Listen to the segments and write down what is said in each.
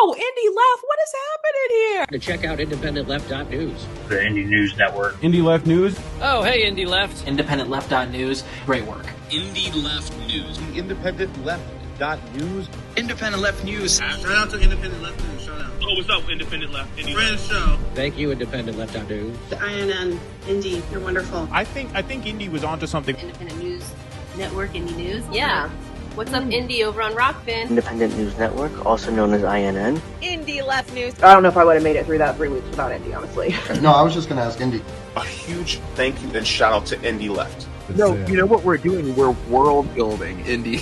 Whoa, Indie Left, what is happening here? To check out IndependentLeft.news. The Indie News Network. Indie Left News. Oh, hey, Indie Left. IndependentLeft.news. Great work. Indie Left News. IndependentLeft.news. Independent Left News. Shout out to Independent Left News. Shout out. Oh, what's up, Independent Left? Friends show. Thank you, IndependentLeft.news. The INN, Indie, you're wonderful. I think Indie was onto something. Independent News Network, Indie News. Yeah. What's up, Indie, over on Rockfin? Independent News Network, also known as INN. Indie Left News. I don't know if I would have made it through that 3 weeks without Indie, honestly. No, I was just going to ask Indie. A huge thank you and shout out to Indie Left. No, you know what we're doing? We're world building, Indie.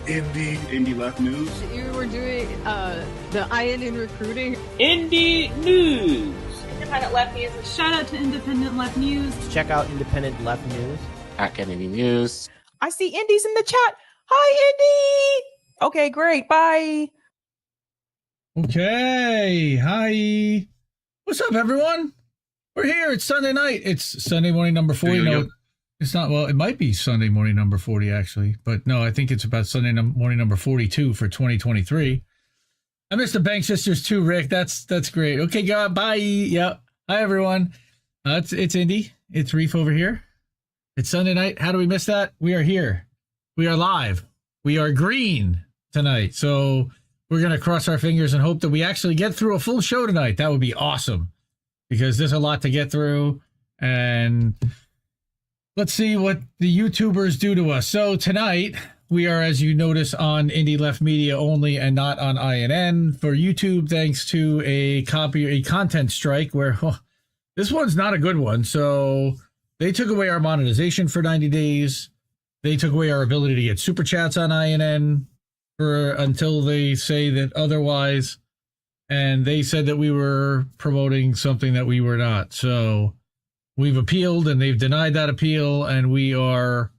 Indie Left News. You were doing the INN recruiting. Indie News. Independent Left News. Shout out to Independent Left News. Check out Independent Left News. At Indie News. I see Indie's in the chat. Hi, Indie. Okay, great. Bye. Okay. Hi. What's up, everyone? We're here. It's Sunday night. It's Sunday morning number 40. No, it's not. Well, it might be Sunday morning number 40, actually. But no, I think it's about Sunday morning number 42 for 2023. I missed the Bank Sisters too, Rick. That's great. Okay, God. Bye. Yep. Hi, everyone. It's Indy. It's Reef over here. It's Sunday night. How do we miss that? We are here. We are live. We are green tonight. So we're going to cross our fingers and hope that we actually get through a full show tonight. That would be awesome because there's a lot to get through. And let's see what the YouTubers do to us. So tonight we are, as you notice, on Indie Left Media only and not on INN for YouTube, thanks to a content strike where this one's not a good one. So they took away our monetization for 90 days. They took away our ability to get super chats on INN until they say that otherwise. And they said that we were promoting something that we were not. So we've appealed and they've denied that appeal. And we are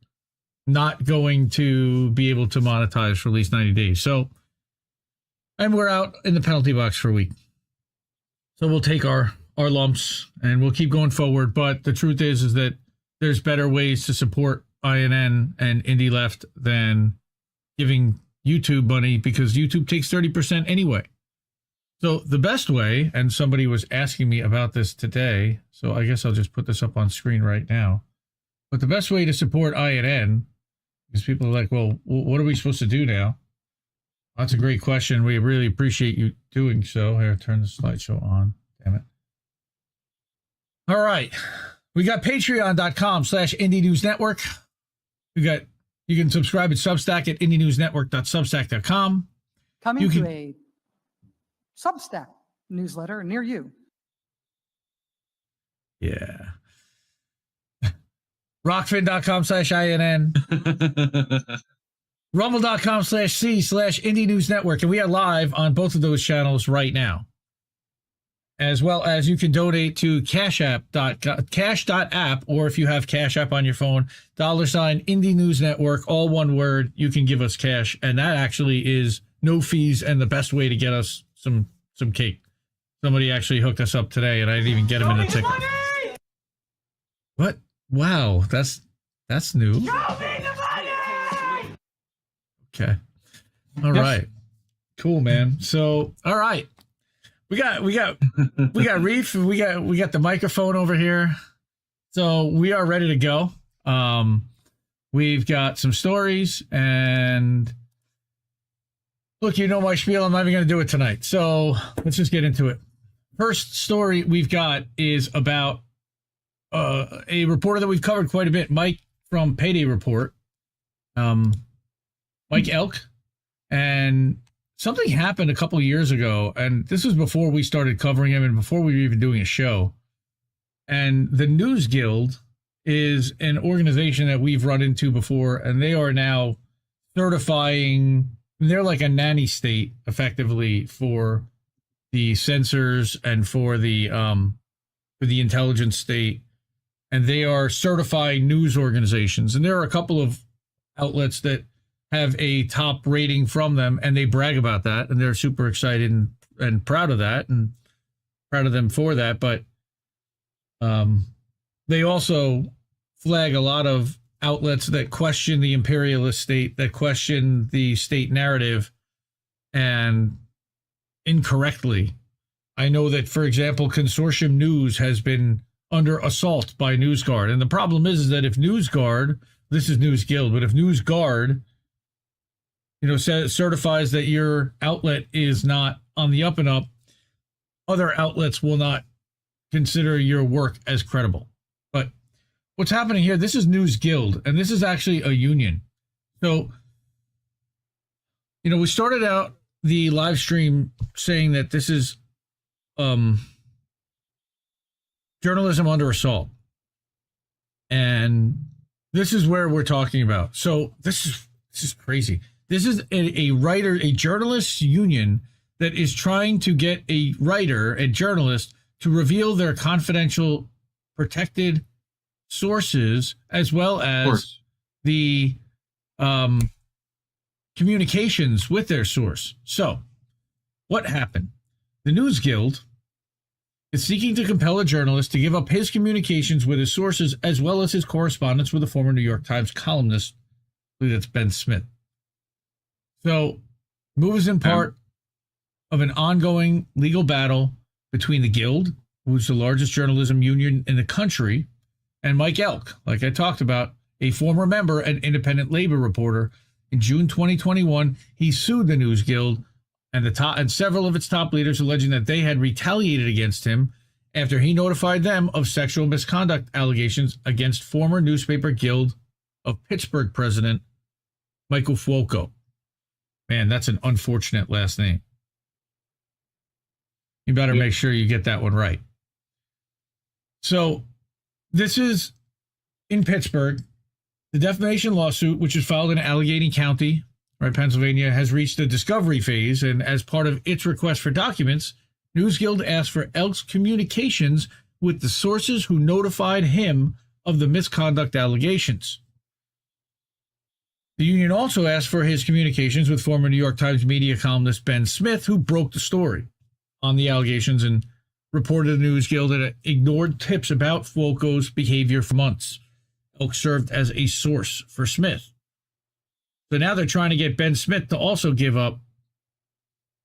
not going to be able to monetize for at least 90 days. So, and we're out in the penalty box for a week. So we'll take our lumps and we'll keep going forward. But the truth is that there's better ways to support INN and Indie Left than giving YouTube money because YouTube takes 30% anyway. So the best way, and somebody was asking me about this today, so I guess I'll just put this up on screen right now. But the best way to support INN, because people are like, well, what are we supposed to do now? That's a great question. We really appreciate you doing so. Here, turn the slideshow on. Damn it. All right. We got patreon.com/Indie News Network. You can subscribe at Substack at indienewsnetwork.substack.com. Coming to a Substack newsletter near you. Yeah. Rockfin.com/INN. Rumble.com/C/Indie News Network. And we are live on both of those channels right now. As well as you can donate to cash.app, or if you have Cash App on your phone, $ Indie News Network, all one word, you can give us cash. And that actually is no fees and the best way to get us some cake. Somebody actually hooked us up today and I didn't even get him in the ticket. What? Wow, that's new. Okay. All right. Cool, man. So, all right. We got Reef, we got the microphone over here. So we are ready to go. We've got some stories and look, you know my spiel. I'm not even going to do it tonight. So let's just get into it. First story we've got is about a reporter that we've covered quite a bit, Mike from Payday Report, Mike Elk, and something happened a couple of years ago, and this was before we started covering him and before we were even doing a show. And the NewsGuild is an organization that we've run into before, and they are now certifying. They're like a nanny state, effectively, for the censors and for the intelligence state. And they are certifying news organizations. And there are a couple of outlets that have a top rating from them, and they brag about that, and they're super excited and proud of that, and proud of them for that. But they also flag a lot of outlets that question the imperialist state, that question the state narrative, and incorrectly. I know that, for example, Consortium News has been under assault by NewsGuard. And the problem is that if NewsGuard, this is NewsGuild, but if NewsGuard, certifies that your outlet is not on the up and up, other outlets will not consider your work as credible. But what's happening here, this is NewsGuild, and this is actually a union. So, we started out the live stream saying that this is journalism under assault. And this is where we're talking about. So this is crazy. This is a journalist union that is trying to get a writer, a journalist, to reveal their confidential, protected sources, as well as the communications with their source. So what happened? The NewsGuild is seeking to compel a journalist to give up his communications with his sources, as well as his correspondence with a former New York Times columnist. I believe that's Ben Smith. So, move is in part of an ongoing legal battle between the Guild, who's the largest journalism union in the country, and Mike Elk, like I talked about, a former member and independent labor reporter. In June 2021, he sued the NewsGuild and several of its top leaders, alleging that they had retaliated against him after he notified them of sexual misconduct allegations against former newspaper Guild of Pittsburgh president Michael Fuoco. Man, that's an unfortunate last name. You better make sure you get that one right. So this is in Pittsburgh. The defamation lawsuit, which was filed in Allegheny County, right, Pennsylvania, has reached the discovery phase, and as part of its request for documents, NewsGuild asked for Elk's communications with the sources who notified him of the misconduct allegations. The union also asked for his communications with former New York Times media columnist Ben Smith, who broke the story on the allegations and reported to NewsGuild that it ignored tips about Fuoco's behavior for months. Elk served as a source for Smith. So now they're trying to get Ben Smith to also give up,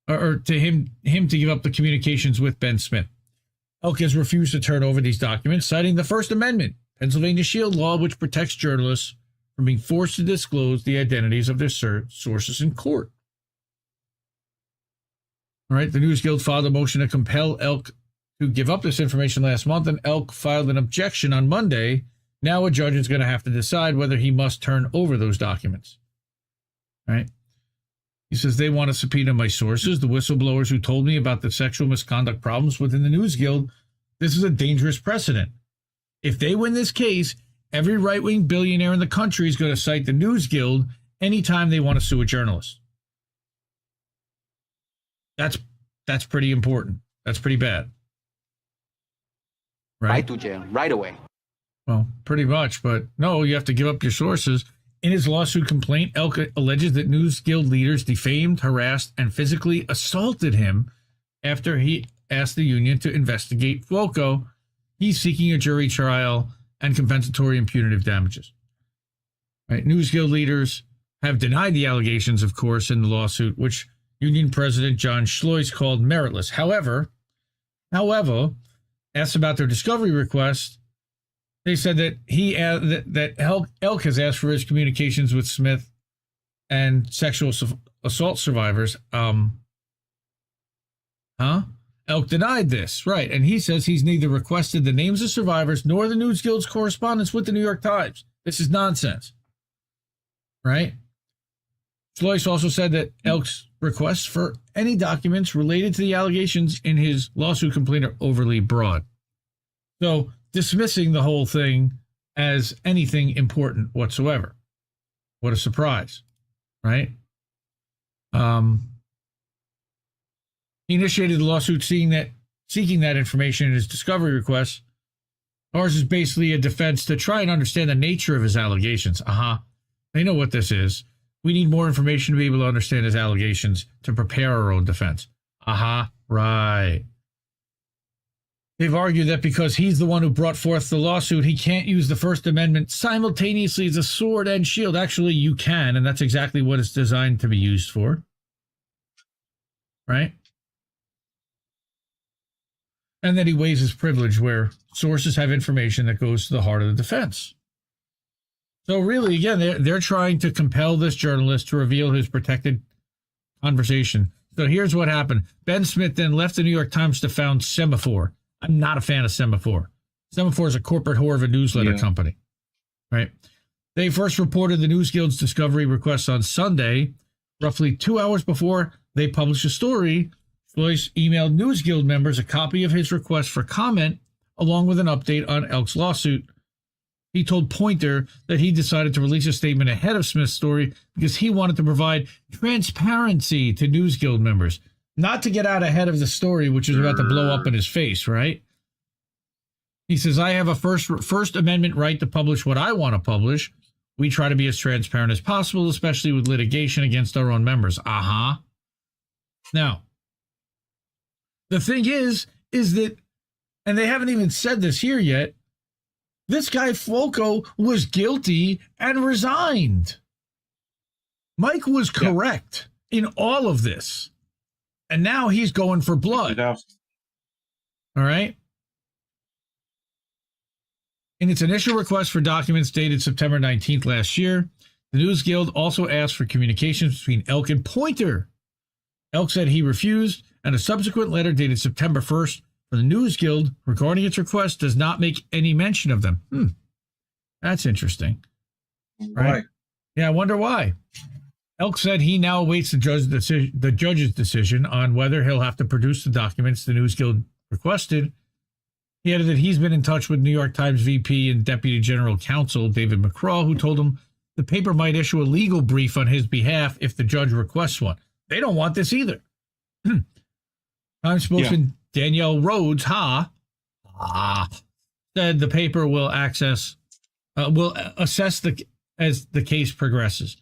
or to him to give up the communications with Ben Smith. Elk has refused to turn over these documents, citing the First Amendment, Pennsylvania Shield law, which protects journalists from being forced to disclose the identities of their sources in court. All right, the NewsGuild filed a motion to compel Elk to give up this information last month, and Elk filed an objection on Monday. Now a judge is going to have to decide whether he must turn over those documents. Right? He says they want to subpoena my sources, the whistleblowers who told me about the sexual misconduct problems within the NewsGuild. This is a dangerous precedent. If they win this case, every right-wing billionaire in the country is going to cite the NewsGuild anytime they want to sue a journalist. That's pretty important. That's pretty bad. Right to jail, right away. Well, pretty much, but no, you have to give up your sources. In his lawsuit complaint, Elk alleges that NewsGuild leaders defamed, harassed, and physically assaulted him after he asked the union to investigate Fuoco. He's seeking a jury trial and compensatory and punitive damages. Right? NewsGuild leaders have denied the allegations, of course, in the lawsuit, which Union President John Schlois called meritless. However, asked about their discovery request, they said that Elk has asked for his communications with Smith and sexual assault survivors. Elk denied this, right? And he says he's neither requested the names of survivors nor the NewsGuild's correspondence with the New York Times. This is nonsense, right? Schlois also said that Elk's requests for any documents related to the allegations in his lawsuit complaint are overly broad. So, dismissing the whole thing as anything important whatsoever. What a surprise, right? He initiated the lawsuit seeking that information in his discovery request. Ours is basically a defense to try and understand the nature of his allegations. They know what this is. We need more information to be able to understand his allegations to prepare our own defense. Right. They've argued that because he's the one who brought forth the lawsuit, he can't use the First Amendment simultaneously as a sword and shield. Actually, you can, and that's exactly what it's designed to be used for. Right? And then he weighs his privilege where sources have information that goes to the heart of the defense. So really, again, they're trying to compel this journalist to reveal his protected conversation. So here's what happened. Ben Smith then left the New York Times to found Semaphore. I'm not a fan of Semaphore. Semaphore is a corporate whore of a newsletter company, right? They first reported the NewsGuild's discovery request on Sunday. Roughly 2 hours before they published a story, Joyce emailed NewsGuild members a copy of his request for comment, along with an update on Elk's lawsuit. He told Poynter that he decided to release a statement ahead of Smith's story because he wanted to provide transparency to NewsGuild members, not to get out ahead of the story, which is about to blow up in his face, right? He says, I have a First Amendment right to publish what I want to publish. We try to be as transparent as possible, especially with litigation against our own members. Now, the thing is that, and they haven't even said this here yet, this guy Folco was guilty and resigned. Mike was correct in all of this. And now he's going for blood. All right? In its initial request for documents dated September 19th last year, the NewsGuild also asked for communications between Elk and Poynter. Elk said he refused, and a subsequent letter dated September 1st from the NewsGuild regarding its request does not make any mention of them. That's interesting. Right? Yeah, I wonder why. Elk said he now awaits the judge's decision on whether he'll have to produce the documents the NewsGuild requested. He added that he's been in touch with New York Times VP and Deputy General Counsel David McCraw, who told him the paper might issue a legal brief on his behalf if the judge requests one. They don't want this either. Times spokesman Danielle Rhodes, said the paper will assess as the case progresses.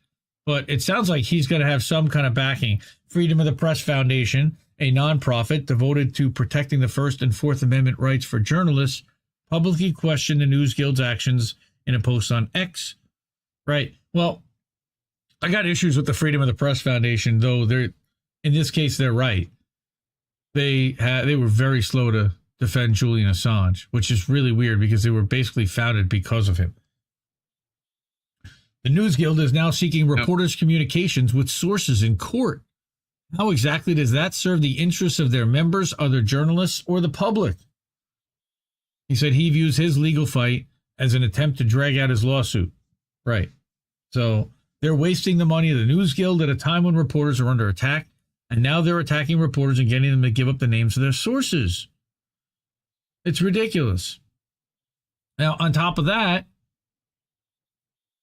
But it sounds like he's going to have some kind of backing. Freedom of the Press Foundation, a nonprofit devoted to protecting the First and Fourth Amendment rights for journalists, publicly questioned the NewsGuild's actions in a post on X. Right. Well, I got issues with the Freedom of the Press Foundation, though in this case, they're right. They were very slow to defend Julian Assange, which is really weird because they were basically founded because of him. The NewsGuild is now seeking reporters' communications with sources in court. How exactly does that serve the interests of their members, other journalists, or the public? He said he views his legal fight as an attempt to drag out his lawsuit. Right. So they're wasting the money of the NewsGuild at a time when reporters are under attack, and now they're attacking reporters and getting them to give up the names of their sources. It's ridiculous. Now, on top of that,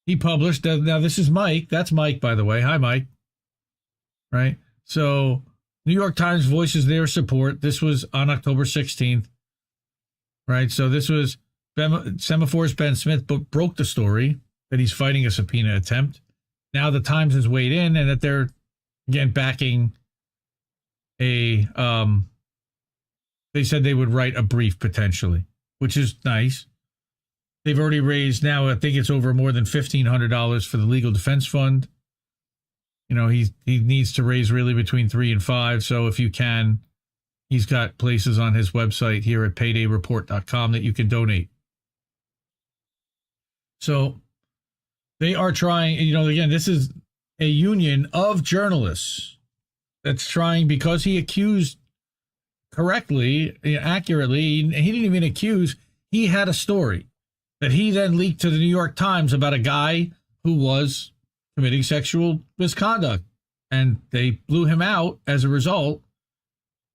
he published, now this is Mike. That's Mike, by the way. Hi, Mike. Right? So, New York Times voices their support. This was on October 16th. Right? So, this was Semaphore's Ben Smith broke the story that he's fighting a subpoena attempt. Now, the Times has weighed in and that they're, again, backing they said they would write a brief potentially, which is nice. They've already raised now, I think it's over more than $1,500 for the legal defense fund. You know, he needs to raise really between 3 and 5. So if you can, he's got places on his website here at paydayreport.com that you can donate. So they are trying, you know, again, this is a union of journalists that's trying, because he accused correctly, accurately, he didn't even accuse, he had a story that he then leaked to the New York Times about a guy who was committing sexual misconduct. And they blew him out as a result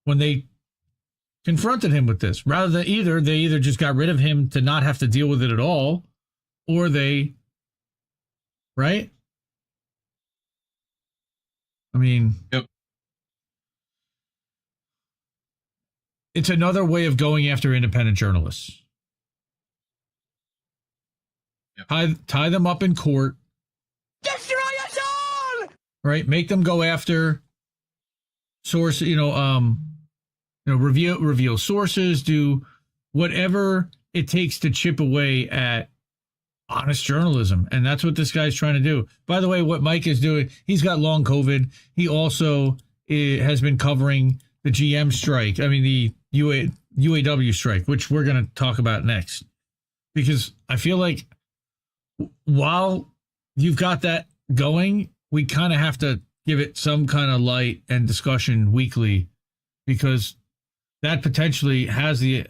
when they confronted him with this. Rather than they either just got rid of him to not have to deal with it at all, or they, right? I mean, it's another way of going after independent journalists. Tie them up in court. Destroy us all! Right? Make them go after source, reveal sources, do whatever it takes to chip away at honest journalism. And that's what this guy's trying to do. By the way, what Mike is doing, he's got long COVID. He also has been covering the GM strike. I mean, the UAW strike, which we're going to talk about next, because I feel like while you've got that going, we kind of have to give it some kind of light and discussion weekly, because that potentially has the,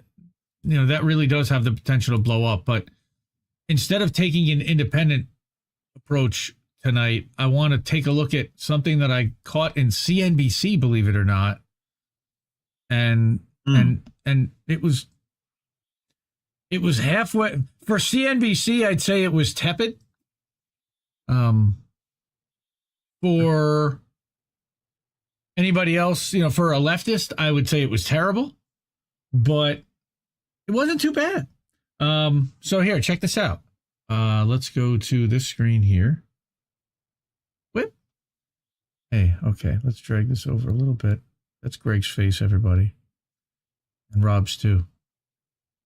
that really does have the potential to blow up. But instead of taking an independent approach tonight, I want to take a look at something that I caught in CNBC, believe it or not. And it was halfway for CNBC. I'd say it was tepid. For anybody else, for a leftist, I would say it was terrible, but it wasn't too bad. So here, check this out. Let's go to this screen here. Whip. Hey, okay, let's drag this over a little bit. That's Greg's face, everybody. And Rob's too.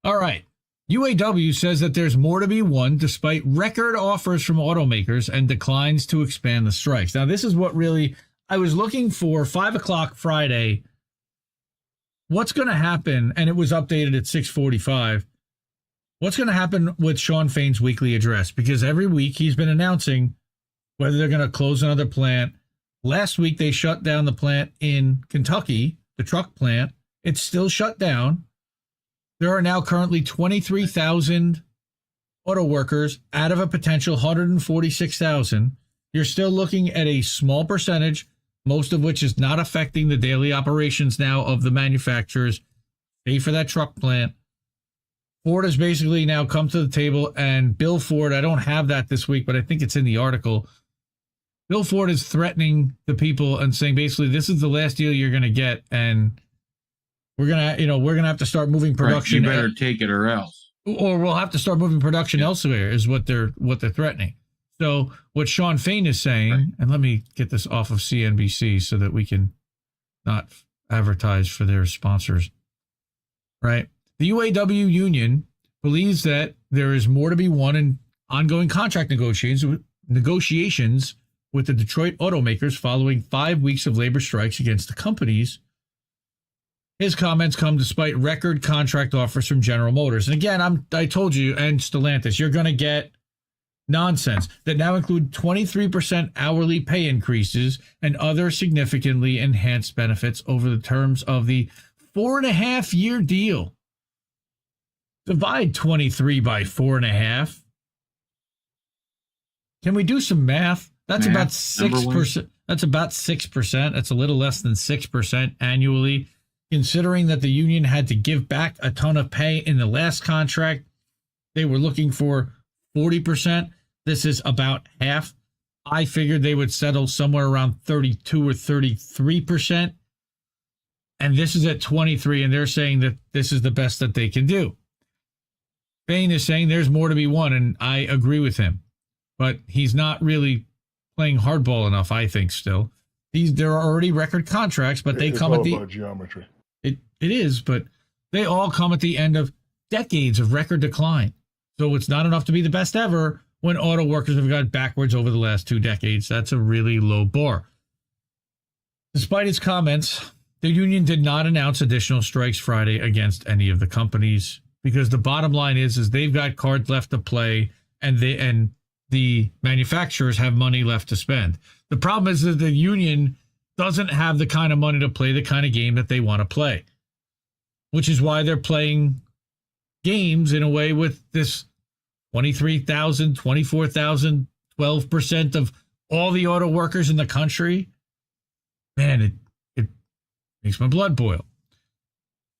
All right. UAW says that there's more to be won despite record offers from automakers and declines to expand the strikes. Now, this is what really I was looking for. 5 o'clock Friday. What's going to happen? And it was updated at 6:45. What's going to happen with Shawn Fain's weekly address? Because every week he's been announcing whether they're going to close another plant. Last week they shut down the plant in Kentucky, the truck plant. It's still shut down. There are now currently 23,000 auto workers out of a potential 146,000. You're still looking at a small percentage, most of which is not affecting the daily operations now of the manufacturers. Pay for that truck plant. Ford has basically now come to the table, and Bill Ford, I don't have that this week, but I think it's in the article. Bill Ford is threatening the people and saying basically this is the last deal you're going to get, and we're gonna have to start moving production. Right, you better take it or else. Or we'll have to start moving production elsewhere, is what they're threatening. So what Shawn Fain is saying, and let me get this off of CNBC so that we can not advertise for their sponsors. Right. The UAW union believes that there is more to be won in ongoing contract negotiations with the Detroit automakers following 5 weeks of labor strikes against the companies. His comments come despite record contract offers from General Motors. And again, I told you, and Stellantis, you're going to get nonsense that now include 23% hourly pay increases and other significantly enhanced benefits over the terms of the 4.5-year deal. Divide 23 by 4.5. Can we do some math? That's about 6%. That's about 6%. That's a little less than 6% annually. Considering that the union had to give back a ton of pay in the last contract, they were looking for 40%. This is about half. I figured they would settle somewhere around 32 or 33%. And this is at 23, and they're saying that this is the best that they can do. Fain is saying there's more to be won, and I agree with him. But he's not really playing hardball enough, I think, still. There are already record contracts, but they come at the geometry. It is, but they all come at the end of decades of record decline. So it's not enough to be the best ever when auto workers have gone backwards over the last 2 decades. That's a really low bar. Despite his comments, the union did not announce additional strikes Friday against any of the companies, because the bottom line is they've got cards left to play, and the manufacturers have money left to spend. The problem is that the union doesn't have the kind of money to play the kind of game that they want to play, which is why they're playing games in a way with this 23,000, 24,000, 12% of all the auto workers in the country. Man, it makes my blood boil.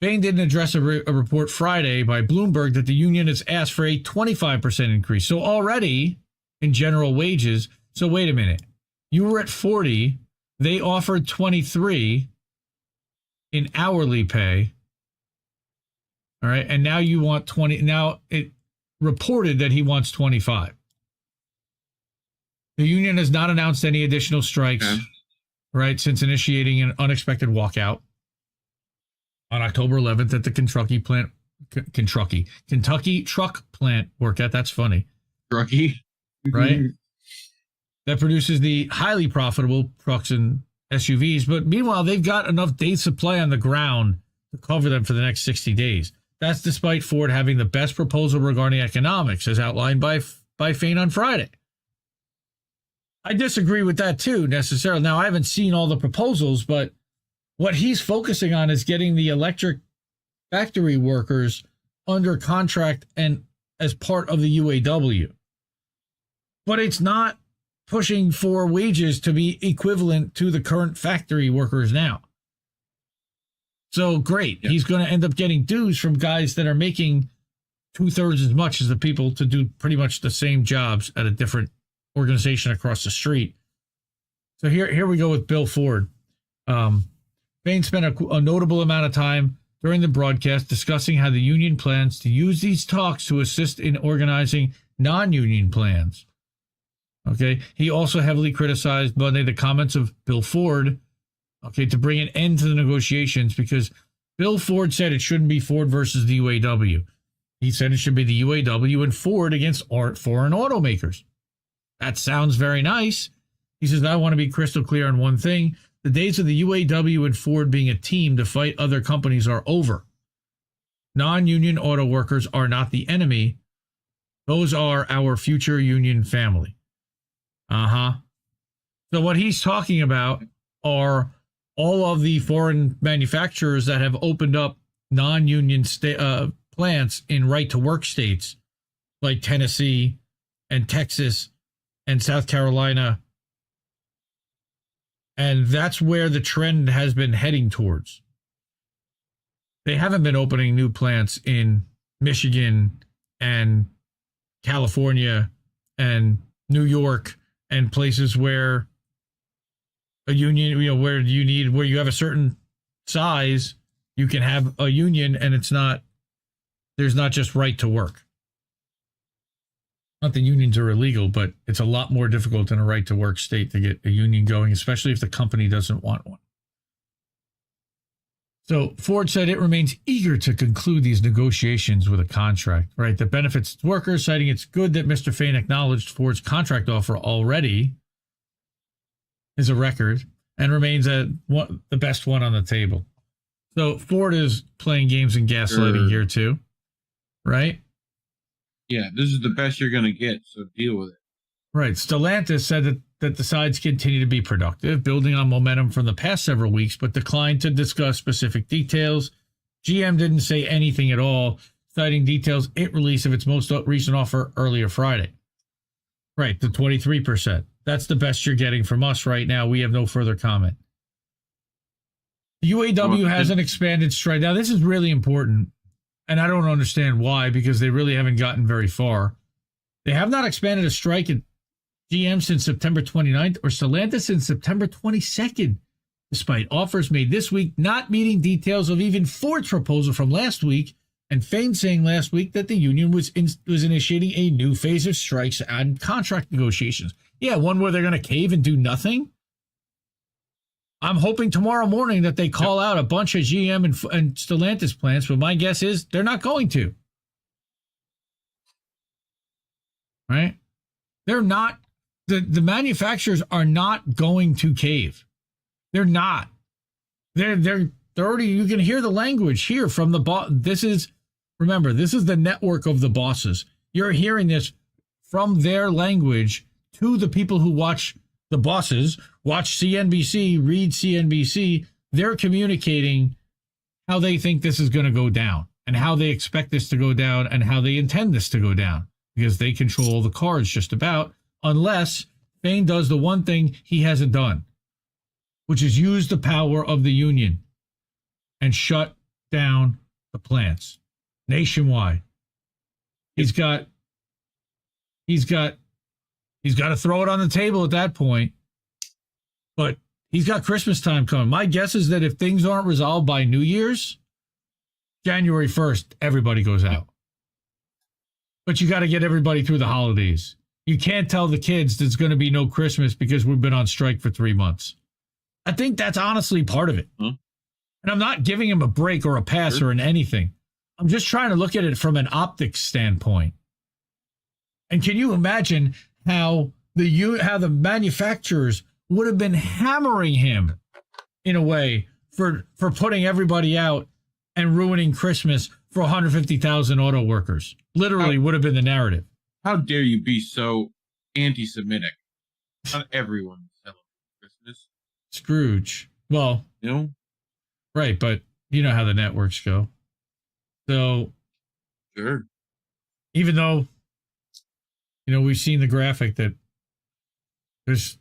Bain didn't address a report Friday by Bloomberg that the union has asked for a 25% increase. So already in general wages. So wait a minute. You were at 40. They offered 23 in hourly pay. All right. And now you want 20. Now it reported that he wants 25. The union has not announced any additional strikes, right, since initiating an unexpected walkout on October 11th at the Kentucky truck plant workout. That's funny. Kentucky. Right? That produces the highly profitable trucks and SUVs. But meanwhile, they've got enough day supply on the ground to cover them for the next 60 days. That's despite Ford having the best proposal regarding economics, as outlined by Fain on Friday. I disagree with that too, necessarily. Now, I haven't seen all the proposals, but what he's focusing on is getting the electric factory workers under contract and as part of the UAW. But it's not pushing for wages to be equivalent to the current factory workers now. So great. Yeah. He's going to end up getting dues from guys that are making 2/3 as much as the people to do pretty much the same jobs at a different organization across the street. So here we go with Bill Ford. Fain spent a notable amount of time during the broadcast discussing how the union plans to use these talks to assist in organizing non-union plans. Okay. He also heavily criticized Monday the comments of Bill Ford, okay, to bring an end to the negotiations, because Bill Ford said it shouldn't be Ford versus the UAW. He said it should be the UAW and Ford against foreign automakers. That sounds very nice. He says, I want to be crystal clear on one thing. The days of the UAW and Ford being a team to fight other companies are over. Non-union auto workers are not the enemy. Those are our future union family. So what he's talking about are all of the foreign manufacturers that have opened up non-union plants in right-to-work states like Tennessee and Texas and South Carolina. And that's where the trend has been heading towards. They haven't been opening new plants in Michigan and California and New York and places where a union, where you have a certain size, you can have a union, and there's not just right to work. Not that unions are illegal, but it's a lot more difficult in a right to work state to get a union going, especially if the company doesn't want one. So Ford said it remains eager to conclude these negotiations with a contract, right, that benefits its workers, citing it's good that Mr. Fain acknowledged Ford's contract offer already is a record and remains the best one on the table. So Ford is playing games and gaslighting here too, right? Yeah, this is the best you're going to get, so deal with it. Right. Stellantis said that the sides continue to be productive, building on momentum from the past several weeks, but declined to discuss specific details. GM didn't say anything at all, citing details it released of its most recent offer earlier Friday. Right, the 23%. That's the best you're getting from us right now. We have no further comment. The UAW hasn't expanded strike. Now, this is really important. And I don't understand why, because they really haven't gotten very far. They have not expanded a strike at GM since September 29th or Stellantis since September 22nd, despite offers made this week not meeting details of even Ford's proposal from last week, and Fain saying last week that the union was initiating a new phase of strikes and contract negotiations. Yeah, one where they're going to cave and do nothing. I'm hoping tomorrow morning that they call out a bunch of GM and Stellantis plants, but my guess is they're not going to. Right? They're not. The manufacturers are not going to cave. They're not. They're already, you can hear the language here from the boss. Remember, this is the network of the bosses. You're hearing this from their language to the people who watch the bosses, watch CNBC, read CNBC. They're communicating how they think this is going to go down and how they expect this to go down and how they intend this to go down, because they control the cards just about, unless Fain does the one thing he hasn't done, which is use the power of the union and shut down the plants nationwide. He's got to throw it on the table at that point, but he's got Christmas time coming. My guess is that if things aren't resolved by New Year's, January 1st, everybody goes out. But you got to get everybody through the holidays. You can't tell the kids there's going to be no Christmas because we've been on strike for 3 months. I think that's honestly part of it. And I'm not giving him a break or a pass or anything. I'm just trying to look at it from an optics standpoint. And can you imagine how the manufacturers would have been hammering him in a way for putting everybody out and ruining Christmas for 150,000 auto workers. Literally would have been the narrative. How dare you be so anti-Semitic? Not everyone celebrates Christmas. Scrooge. Well, right, but you know how the networks go. So, sure. Even though, we've seen the graphic that there's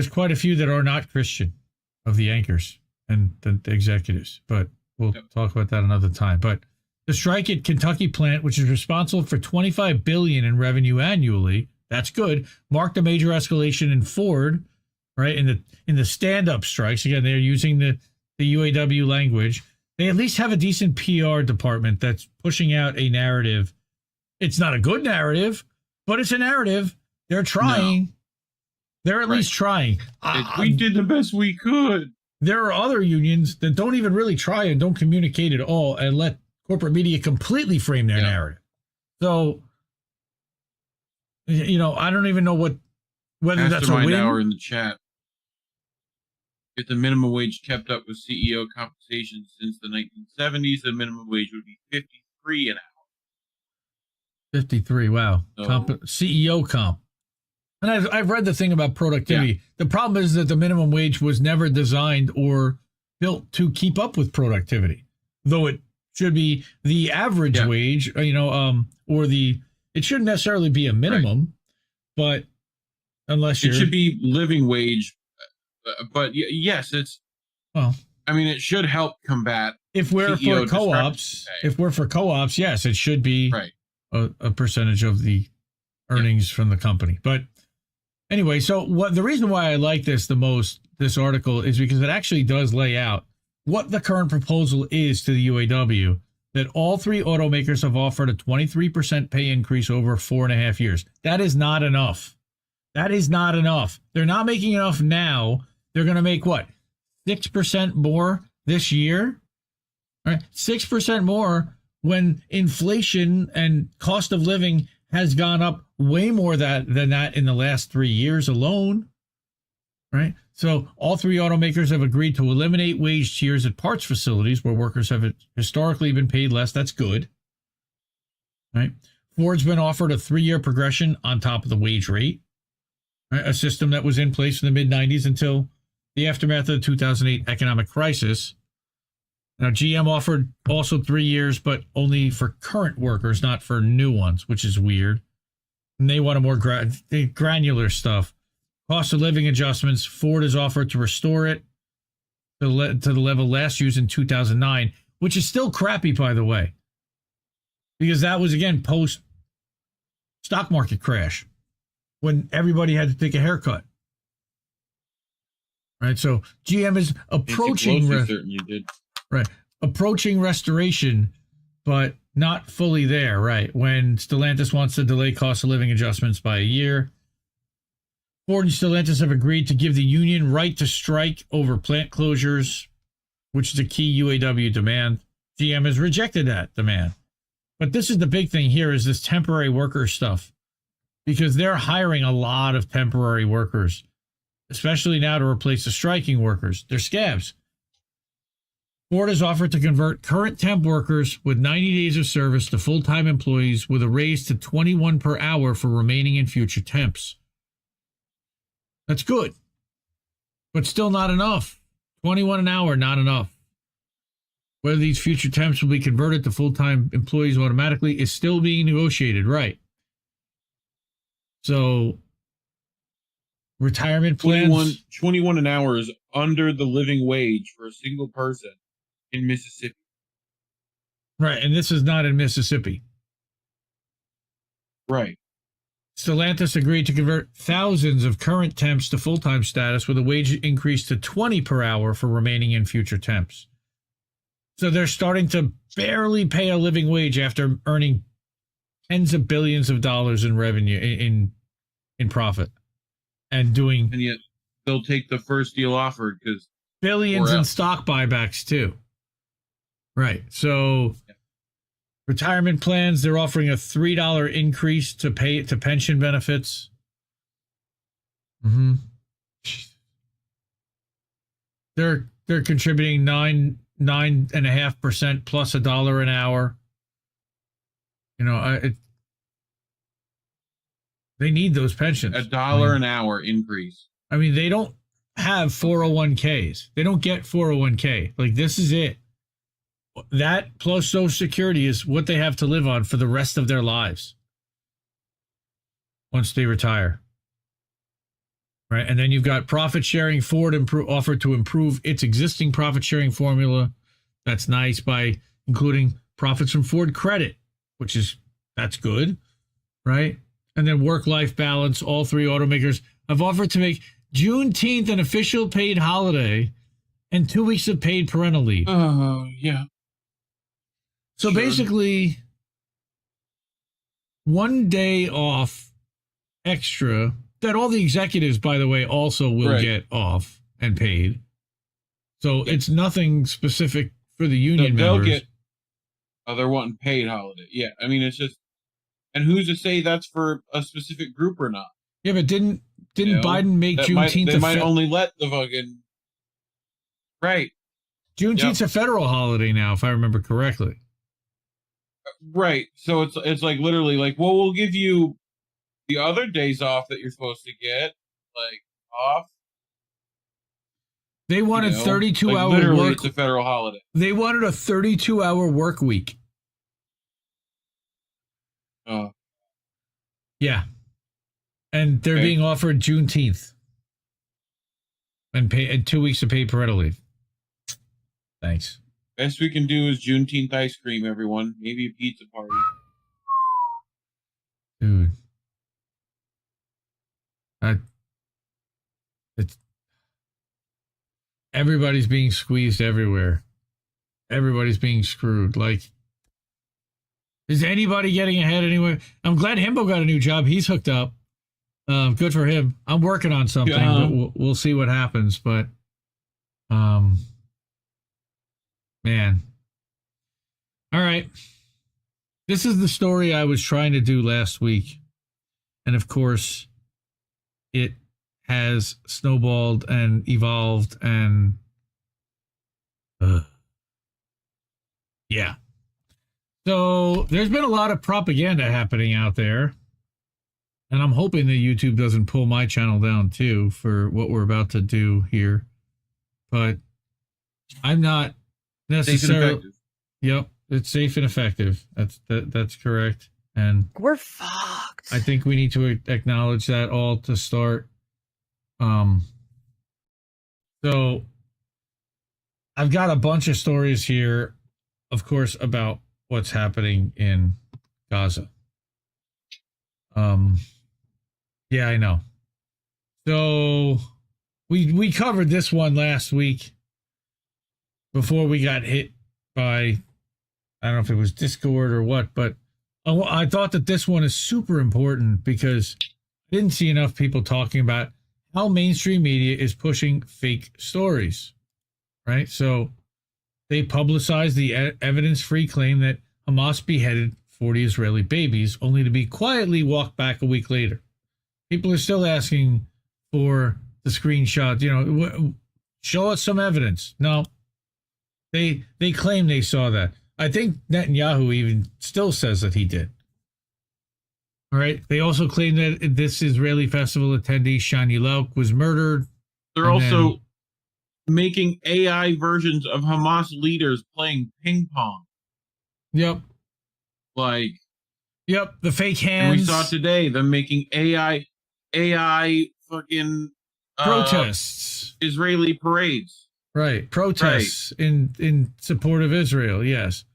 quite a few that are not Christian of the anchors and the executives, but we'll talk about that another time. But the strike at Kentucky plant, which is responsible for $25 billion in revenue annually, that's good, marked a major escalation in Ford, right? In the stand-up strikes. Again, they're using the UAW language. They at least have a decent PR department that's pushing out a narrative. It's not a good narrative, but it's a narrative. They're trying. No. They're at least trying. We did the best we could. There are other unions that don't even really try and don't communicate at all and let corporate media completely frame their narrative. So, I don't even know whether that's a win. Hour in the chat. If the minimum wage kept up with CEO compensation since the 1970s, the minimum wage would be $53 an hour. 53, wow. So, CEO comp. And I've read the thing about productivity. Yeah. The problem is that the minimum wage was never designed or built to keep up with productivity, though it should be the average wage, or it shouldn't necessarily be a minimum, but unless it should be living wage. But yes, it should help combat. If we're for co-ops, yes, it should be a percentage of the earnings from the company. But anyway, so the reason why I like this the most, this article, is because it actually does lay out what the current proposal is to the UAW, that all three automakers have offered a 23% pay increase over 4.5 years. That is not enough. That is not enough. They're not making enough now. They're going to make what? 6% more this year? All right, 6% more when inflation and cost of living has gone up way more than that in the last 3 years alone. Right? So all three automakers have agreed to eliminate wage tiers at parts facilities where workers have historically been paid less. That's good. Right? Ford's been offered a 3-year progression on top of the wage rate, right? A system that was in place in the mid-90s until the aftermath of the 2008 economic crisis. Now, GM offered also 3 years, but only for current workers, not for new ones, which is weird. And they want a more granular stuff. Cost of living adjustments, Ford has offered to restore it to the level last used in 2009, which is still crappy, by the way, because that was, again, post stock market crash when everybody had to take a haircut. Right, so GM is approaching approaching restoration, but not fully there. Right, when Stellantis wants to delay cost of living adjustments by a year. Ford and Stellantis have agreed to give the union right to strike over plant closures, which is a key UAW demand. GM has rejected that demand. But this is the big thing here, is this temporary worker stuff, because they're hiring a lot of temporary workers, especially now to replace the striking workers. They're scabs. Ford has offered to convert current temp workers with 90 days of service to full-time employees with a raise to $21 per hour for remaining and future temps. That's good, but still not enough. $21 an hour, not enough. Whether these future temps will be converted to full-time employees automatically is still being negotiated, right? So, retirement plans. 21 an hour is under the living wage for a single person in Mississippi. Right, and this is not in Mississippi. Right. Stellantis agreed to convert thousands of current temps to full-time status with a wage increase to $20 per hour for remaining and future temps. So they're starting to barely pay a living wage after earning tens of billions of dollars in revenue, in profit, and yet they'll take the first deal offered because billions in stock buybacks too. Right. So retirement plans, they're offering a $3 increase to pension benefits. They're contributing $9 9.5% plus $1 an hour. You know, they need those pensions. $1 an hour increase. I mean, they don't have 401ks. They don't get 401k. Like, this is it. That plus Social Security is what they have to live on for the rest of their lives once they retire. Right? And then you've got profit sharing. Ford offered to improve its existing profit sharing formula. That's nice, by including profits from Ford Credit, that's good, right? And then work-life balance. All three automakers have offered to make Juneteenth an official paid holiday and 2 weeks of paid parental leave. Oh, yeah. So basically, 1 day off extra that all the executives, by the way, also will get off and paid. So it's nothing specific for the union members. They're wanting paid holiday. Yeah, I mean, it's just, and who's to say that's for a specific group or not? Yeah, but didn't Biden make Juneteenth? They might only let the fucking right. Juneteenth's a federal holiday now, if I remember correctly. Right. So it's like literally like, well, we'll give you the other days off that you're supposed to get, like, off. They wanted 32-hour literally work. It's a federal holiday. They wanted a 32-hour work week. Oh. Yeah. And they're being offered Juneteenth. And 2 weeks of paid parental leave. Thanks. Best we can do is Juneteenth ice cream, everyone. Maybe a pizza party. Dude. Everybody's being squeezed everywhere. Everybody's being screwed. Like, is anybody getting ahead anywhere? I'm glad Himbo got a new job. He's hooked up. Good for him. I'm working on something, but we'll see what happens. But, man. All right. This is the story I was trying to do last week. And of course, it has snowballed and evolved and yeah. So there's been a lot of propaganda happening out there. And I'm hoping that YouTube doesn't pull my channel down too for what we're about to do here. But I'm not necessarily. Yep, it's safe and effective. That's correct. And we're fucked. I think we need to acknowledge that all to start. So I've got a bunch of stories here, of course, about what's happening in Gaza. Yeah, I know. So we covered this one last week before we got hit by, I don't know if it was Discord or what, but I thought that this one is super important because I didn't see enough people talking about how mainstream media is pushing fake stories, right? So they publicized the evidence-free claim that Hamas beheaded 40 Israeli babies, only to be quietly walked back a week later. People are still asking for the screenshot, show us some evidence. No, they claim they saw that. I think Netanyahu even still says that he did. All right. They also claim that this Israeli festival attendee, Shani Lauk, was murdered. They're also making AI versions of Hamas leaders playing ping pong. Yep. Yep. The fake hands. And we saw today them making AI fucking protests. Israeli parades. Right. Protests in support of Israel. Yes.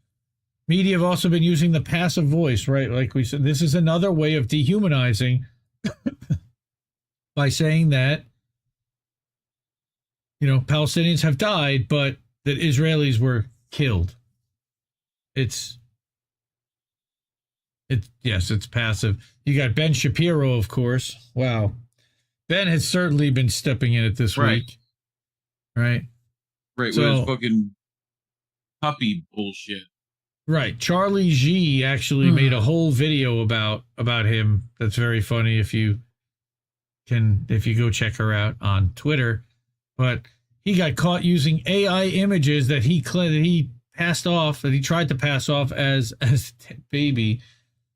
Media have also been using the passive voice, right? Like we said, this is another way of dehumanizing by saying that, Palestinians have died, but that Israelis were killed. It's passive. You got Ben Shapiro, of course. Wow. Ben has certainly been stepping in it this week. Right. Right. With his fucking puppy bullshit. Right. Charlie G actually made a whole video about him. That's very funny if you go check her out on Twitter. But he got caught using AI images that he passed off, that he tried to pass off as baby.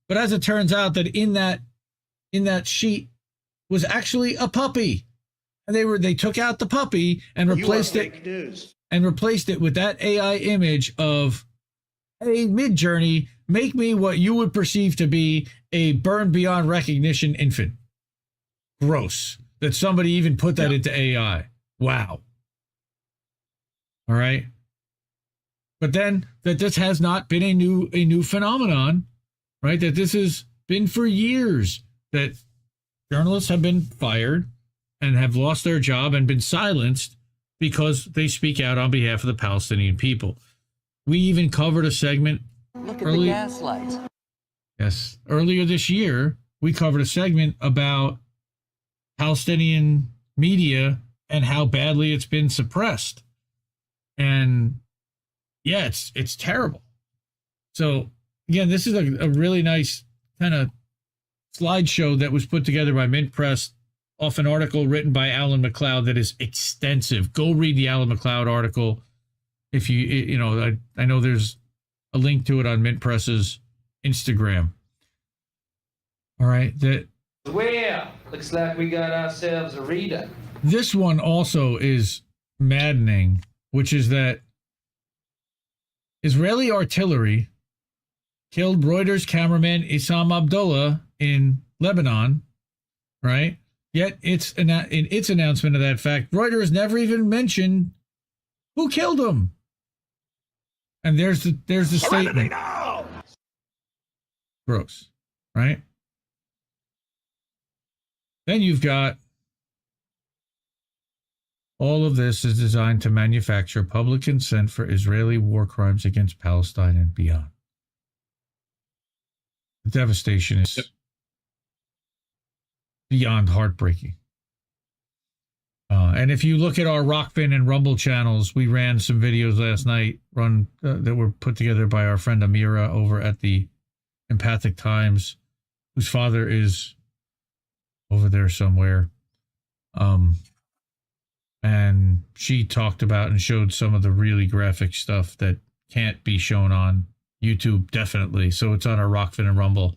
But as it turns out, that in that sheet was actually a puppy, and they took out the puppy and replaced it with that AI image of a Midjourney, make me what you would perceive to be a burned beyond recognition infant. Gross that somebody even put that into AI. Wow. All right. But then that this has not been a new phenomenon, right? That this has been for years, that journalists have been fired and have lost their job and been silenced because they speak out on behalf of the Palestinian people. We even covered a segment. Look at the gaslights. Yes. Earlier this year, we covered a segment about Palestinian media and how badly it's been suppressed. And yeah, it's terrible. So again, this is a really nice kind of slideshow that was put together by Mint Press off an article written by Alan McLeod that is extensive. Go read the Alan McLeod article. If I know there's a link to it on Mint Press's Instagram. All right. Well, looks like we got ourselves a reader. This one also is maddening, which is that Israeli artillery killed Reuters cameraman Issam Abdullah in Lebanon, right? Yet in its announcement of that fact, Reuters never even mentioned who killed him. And there's the statement. Gross, right? Then you've got all of this is designed to manufacture public consent for Israeli war crimes against Palestine and beyond. The devastation is beyond heartbreaking. And if you look at our Rockfin and Rumble channels, we ran some videos last night that were put together by our friend Amira over at the Empathic Times, whose father is over there somewhere. And she talked about and showed some of the really graphic stuff that can't be shown on YouTube, definitely. So it's on our Rockfin and Rumble.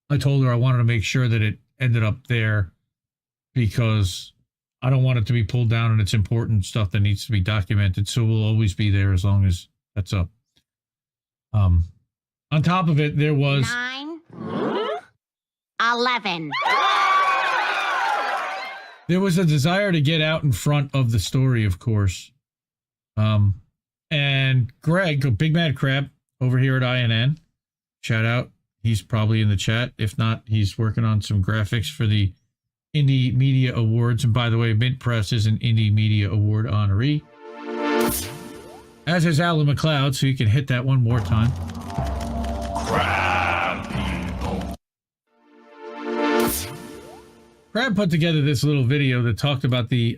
I told her I wanted to make sure that it ended up there because I don't want it to be pulled down, and it's important stuff that needs to be documented. So we'll always be there as long as that's up. On top of it, there was 9, 11. There was a desire to get out in front of the story, of course. And Greg, Big Mad Crab, over here at INN, shout out. He's probably in the chat. If not, he's working on some graphics for the Indie Media Awards. And by the way, Mint Press is an Indie Media Award honoree. As is Alan McLeod, so you can hit that one more time. Crab put together this little video that talked about the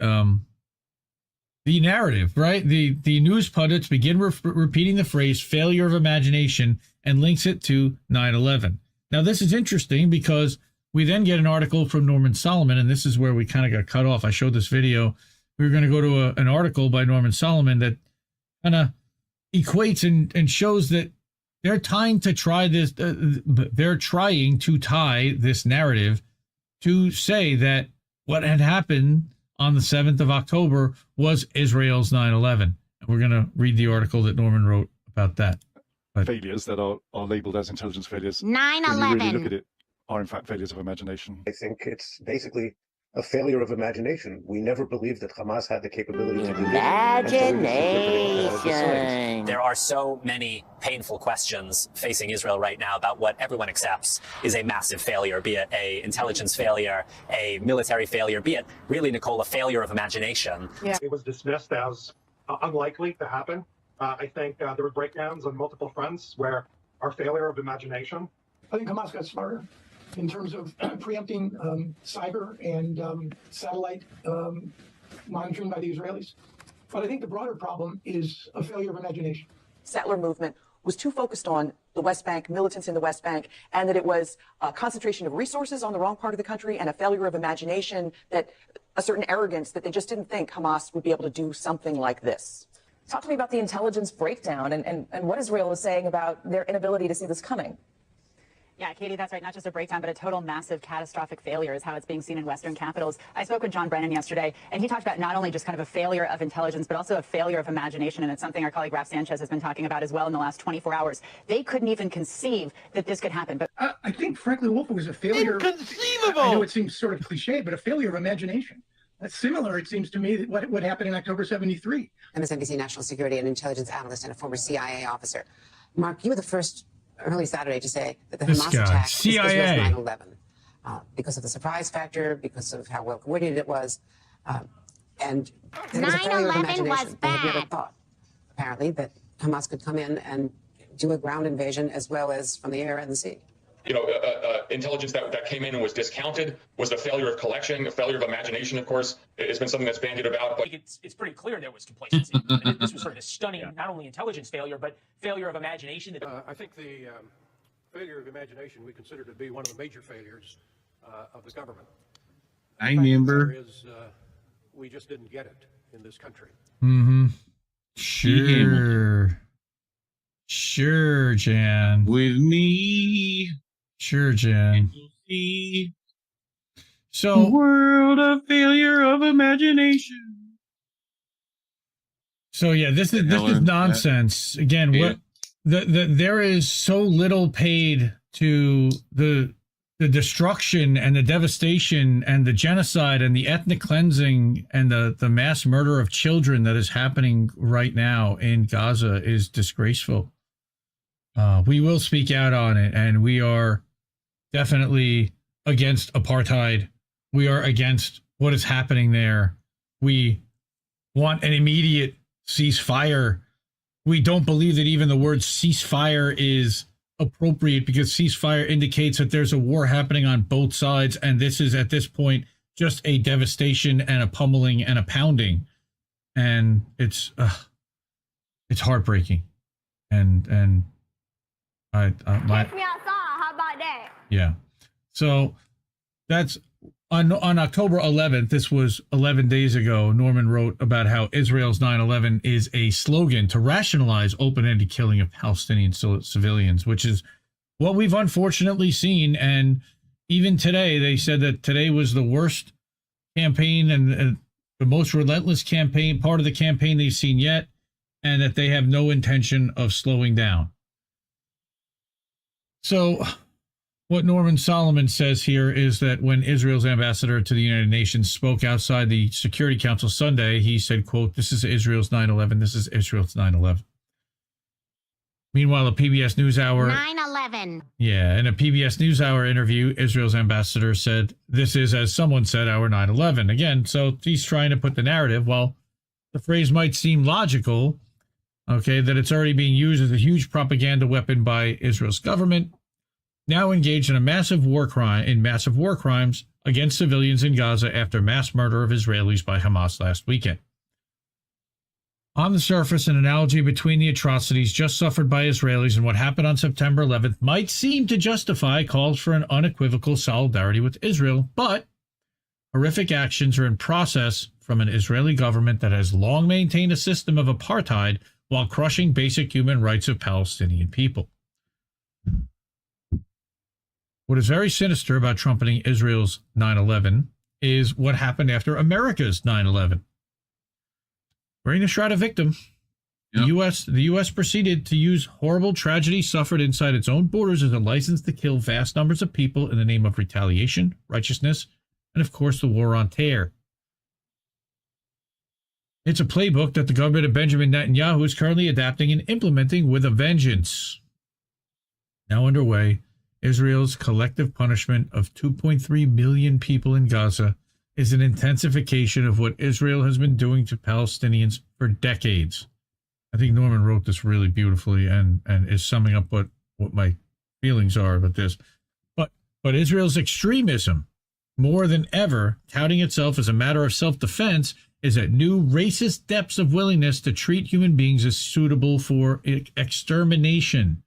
narrative, right? The news pundits begin repeating the phrase failure of imagination and links it to 9/11. Now, this is interesting because we then get an article from Norman Solomon, and this is where we kind of got cut off. I showed this video. We were going to go to an article by Norman Solomon that kind of equates and shows that they're trying to tie this narrative to say that what had happened on the 7th of October was Israel's 9/11. And we're going to read the article that Norman wrote about that. But failures that are labeled as intelligence failures, 9/11. when you really look at it, are in fact failures of imagination. I think it's basically a failure of imagination. We never believed that Hamas had the capability to do this. Imagination. There are so many painful questions facing Israel right now about what everyone accepts is a massive failure, be it a intelligence failure, a military failure, be it really, Nicole, a failure of imagination. Yeah. It was dismissed as unlikely to happen. I think there were breakdowns on multiple fronts where our failure of imagination. I think Hamas got smarter in terms of preempting cyber and satellite monitoring by the Israelis. But I think the broader problem is a failure of imagination. Settler movement was too focused on the West Bank, militants in the West Bank, and that it was a concentration of resources on the wrong part of the country and a failure of imagination that a certain arrogance that they just didn't think Hamas would be able to do something like this. Talk to me about the intelligence breakdown and what Israel is saying about their inability to see this coming. Yeah, Katie, that's right. Not just a breakdown, but a total massive catastrophic failure is how it's being seen in Western capitals. I spoke with John Brennan yesterday, and he talked about not only just kind of a failure of intelligence, but also a failure of imagination. And it's something our colleague Raf Sanchez has been talking about as well in the last 24 hours. They couldn't even conceive that this could happen. But I think, frankly, Wolf, it was a failure. Inconceivable! I know it seems sort of cliche, but a failure of imagination. That's similar, it seems to me, that what happened in October 73. MSNBC national security and intelligence analyst and a former CIA officer. Mark, you were the first early Saturday to say that the Hamas attack was Israel's 9/11 because of the surprise factor, because of how well coordinated it was, and 9/11 was bad. They had never thought, apparently, that Hamas could come in and do a ground invasion as well as from the air and the sea. You know, intelligence that came in and was discounted was a failure of collection, a failure of imagination, of course. It's been something that's bandied about. But it's pretty clear there was complacency. And this was sort of a stunning, not only intelligence failure, but failure of imagination. I think the failure of imagination we consider to be one of the major failures of the government. I remember. Is, we just didn't get it in this country. Mm-hmm. Sure, Jan. With me. Sure, Jan. See so, world of failure of imagination. So yeah, this is nonsense. Again, what there is so little paid to the destruction and the devastation and the genocide and the ethnic cleansing and the mass murder of children that is happening right now in Gaza is disgraceful. We will speak out on it, and we are definitely against apartheid. We are against what is happening there. We want an immediate ceasefire. We don't believe that even the word ceasefire is appropriate because ceasefire indicates that there's a war happening on both sides, and this is at this point just a devastation and a pummeling and a pounding, and it's heartbreaking. And Catch me outside. How about that? Yeah. So that's on October 11th. This was 11 days ago. Norman wrote about how Israel's 9/11 is a slogan to rationalize open-ended killing of Palestinian civilians, which is what we've unfortunately seen. And even today, they said that today was the worst campaign and the most relentless campaign, part of the campaign they've seen yet, and that they have no intention of slowing down. So what Norman Solomon says here is that when Israel's ambassador to the United Nations spoke outside the Security Council Sunday, he said, quote, "This is Israel's 9/11. This is Israel's 9/11. Meanwhile, a PBS NewsHour... 9/11. Yeah, in a PBS NewsHour interview, Israel's ambassador said, "This is, as someone said, our 9/11. Again, so he's trying to put the narrative. While the phrase might seem logical, okay, that it's already being used as a huge propaganda weapon by Israel's government, now engaged in massive war crimes against civilians in Gaza after mass murder of Israelis by Hamas last weekend. On the surface, an analogy between the atrocities just suffered by Israelis and what happened on September 11th might seem to justify calls for an unequivocal solidarity with Israel, but horrific actions are in process from an Israeli government that has long maintained a system of apartheid while crushing basic human rights of Palestinian people. What is very sinister about trumpeting Israel's 9/11 is what happened after America's 9/11. Wearing the shroud of victim, the U.S. proceeded to use horrible tragedy suffered inside its own borders as a license to kill vast numbers of people in the name of retaliation, righteousness, and of course the war on terror. It's a playbook that the government of Benjamin Netanyahu is currently adapting and implementing with a vengeance. Now underway, Israel's collective punishment of 2.3 million people in Gaza is an intensification of what Israel has been doing to Palestinians for decades. I think Norman wrote this really beautifully and is summing up what my feelings are about this. But Israel's extremism, more than ever, touting itself as a matter of self-defense, is at new racist depths of willingness to treat human beings as suitable for extermination.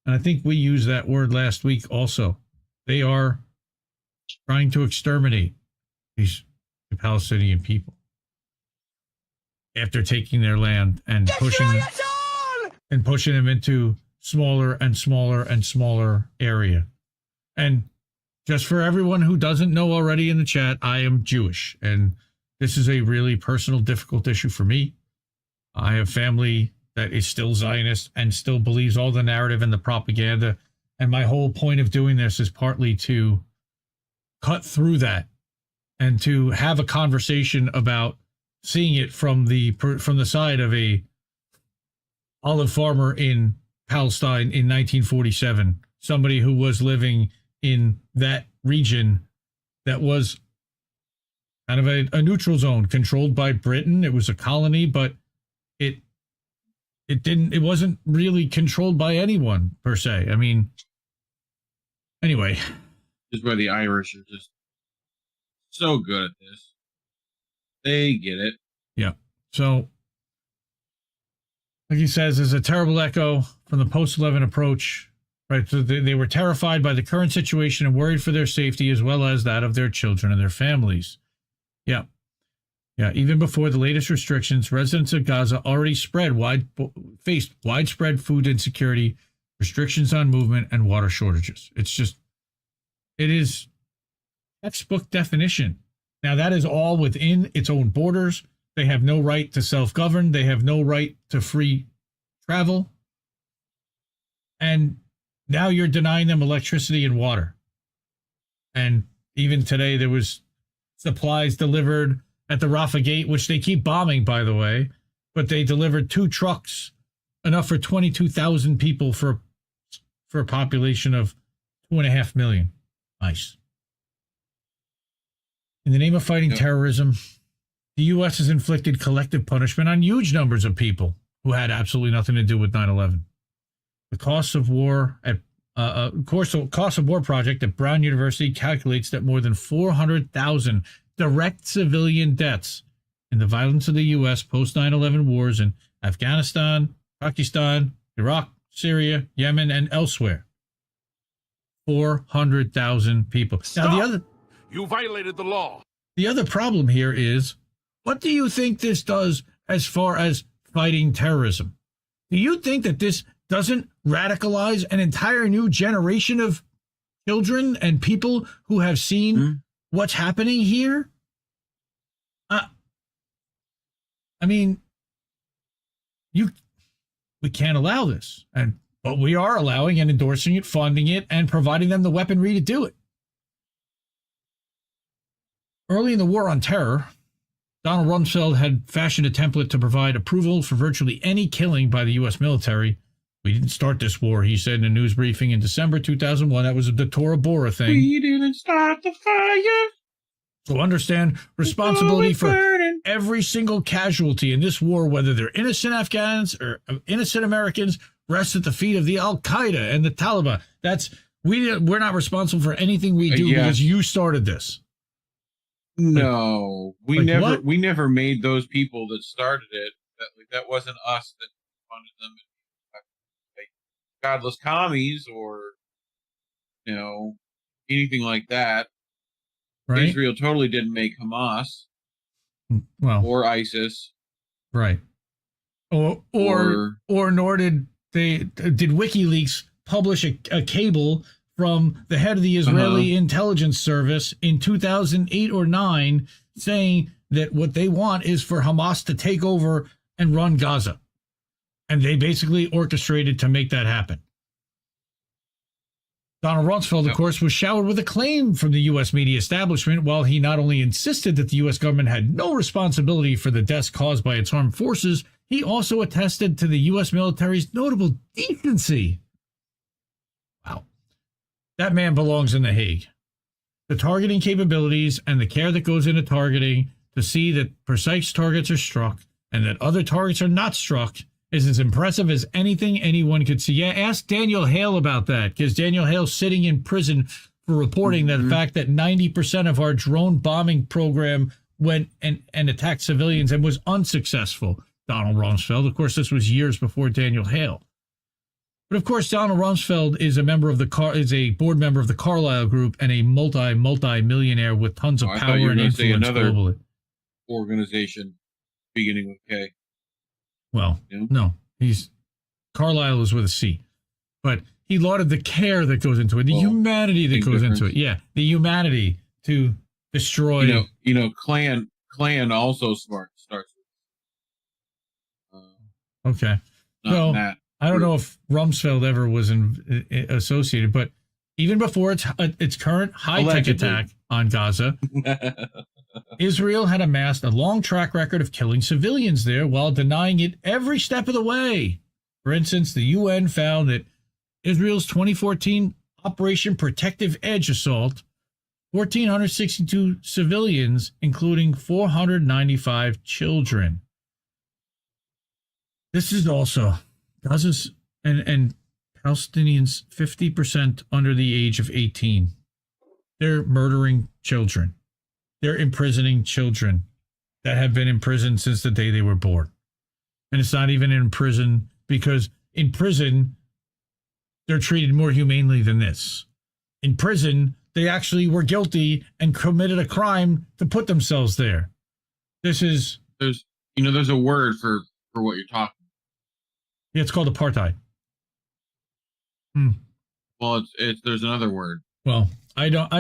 And I think we used that word last week also. They are trying to exterminate these the Palestinian people after taking their land and pushing them into smaller and smaller and smaller area. And just for everyone who doesn't know already in the chat, I am Jewish, and this is a really personal, difficult issue for me. I have family that is still Zionist and still believes all the narrative and the propaganda. And my whole point of doing this is partly to cut through that and to have a conversation about seeing it from the side of a olive farmer in Palestine in 1947, somebody who was living in that region that was kind of a neutral zone controlled by Britain. It was a colony, but it wasn't really controlled by anyone per se. I mean, anyway. This is why the Irish are just so good at this. They get it. Yeah. So, like he says, there's a terrible echo from the post-11 approach. Right. So they were terrified by the current situation and worried for their safety as well as that of their children and their families. Yeah. Yeah. Even before the latest restrictions, residents of Gaza already faced widespread food insecurity, restrictions on movement, and water shortages. It is textbook definition. Now, that is all within its own borders. They have no right to self-govern. They have no right to free travel. And now you're denying them electricity and water. And even today, there was supplies delivered at the Rafah Gate, which they keep bombing, by the way. But they delivered 2 trucks, enough for 22,000 people for a population of 2.5 million. Nice. In the name of fighting terrorism, the U.S. has inflicted collective punishment on huge numbers of people who had absolutely nothing to do with 9/11. The cost of war project at Brown University calculates that more than 400,000 direct civilian deaths in the violence of the U.S. post 9/11 wars in Afghanistan, Pakistan, Iraq, Syria, Yemen, and elsewhere. 400,000 people. Now, you violated the law. The other problem here is, what do you think this does as far as fighting terrorism? Do you think that this doesn't radicalize an entire new generation of children and people who have seen what's happening here? I mean, we can't allow this, but we are allowing and endorsing it, funding it, and providing them the weaponry to do it. Early in the war on terror, Donald Rumsfeld had fashioned a template to provide approval for virtually any killing by the U.S. military. We didn't start this war, he said in a news briefing in December 2001. That was the Tora Bora thing. We didn't start the fire. So understand responsibility for every single casualty in this war, whether they're innocent Afghans or innocent Americans, rests at the feet of the Al-Qaeda and the Taliban. We're not responsible for anything we do because you started this. No, we never made those people that started it. That wasn't us that funded them. Like godless commies or anything like that. Right. Israel totally didn't make Hamas, or ISIS, right? Or nor did WikiLeaks publish a cable from the head of the Israeli intelligence service in 2008 or 9 saying that what they want is for Hamas to take over and run Gaza. And they basically orchestrated to make that happen. Donald Rumsfeld, of course, was showered with acclaim from the U.S. media establishment, while he not only insisted that the U.S. government had no responsibility for the deaths caused by its armed forces, he also attested to the U.S. military's notable decency. Wow. That man belongs in The Hague. The targeting capabilities and the care that goes into targeting to see that precise targets are struck and that other targets are not struck is as impressive as anything anyone could see. Yeah, ask Daniel Hale about that, because Daniel Hale's sitting in prison for reporting the fact that 90% of our drone bombing program went and attacked civilians and was unsuccessful. Donald Rumsfeld. Of course, this was years before Daniel Hale. But of course, Donald Rumsfeld is a board member of the Carlyle Group and a multi-millionaire with tons of power and influence globally. Organization beginning with K. Well, no, Carlyle is with a C, but he lauded the care that goes into it, the humanity that goes into it. Yeah, the humanity to destroy. Clan also starts with. Okay. So I don't know if Rumsfeld ever was associated, but even before its current high-tech attack on Gaza, Israel had amassed a long track record of killing civilians there while denying it every step of the way. For instance, the UN found that Israel's 2014 Operation Protective Edge assault, 1,462 civilians, including 495 children. This is also Gaza's and Palestinians 50% under the age of 18. They're murdering children. They're imprisoning children that have been imprisoned since the day they were born. And it's not even in prison because in prison, they're treated more humanely than this. In prison, they actually were guilty and committed a crime to put themselves there. There's a word for what you're talking about. Yeah, it's called apartheid. Well, there's another word. Well, I don't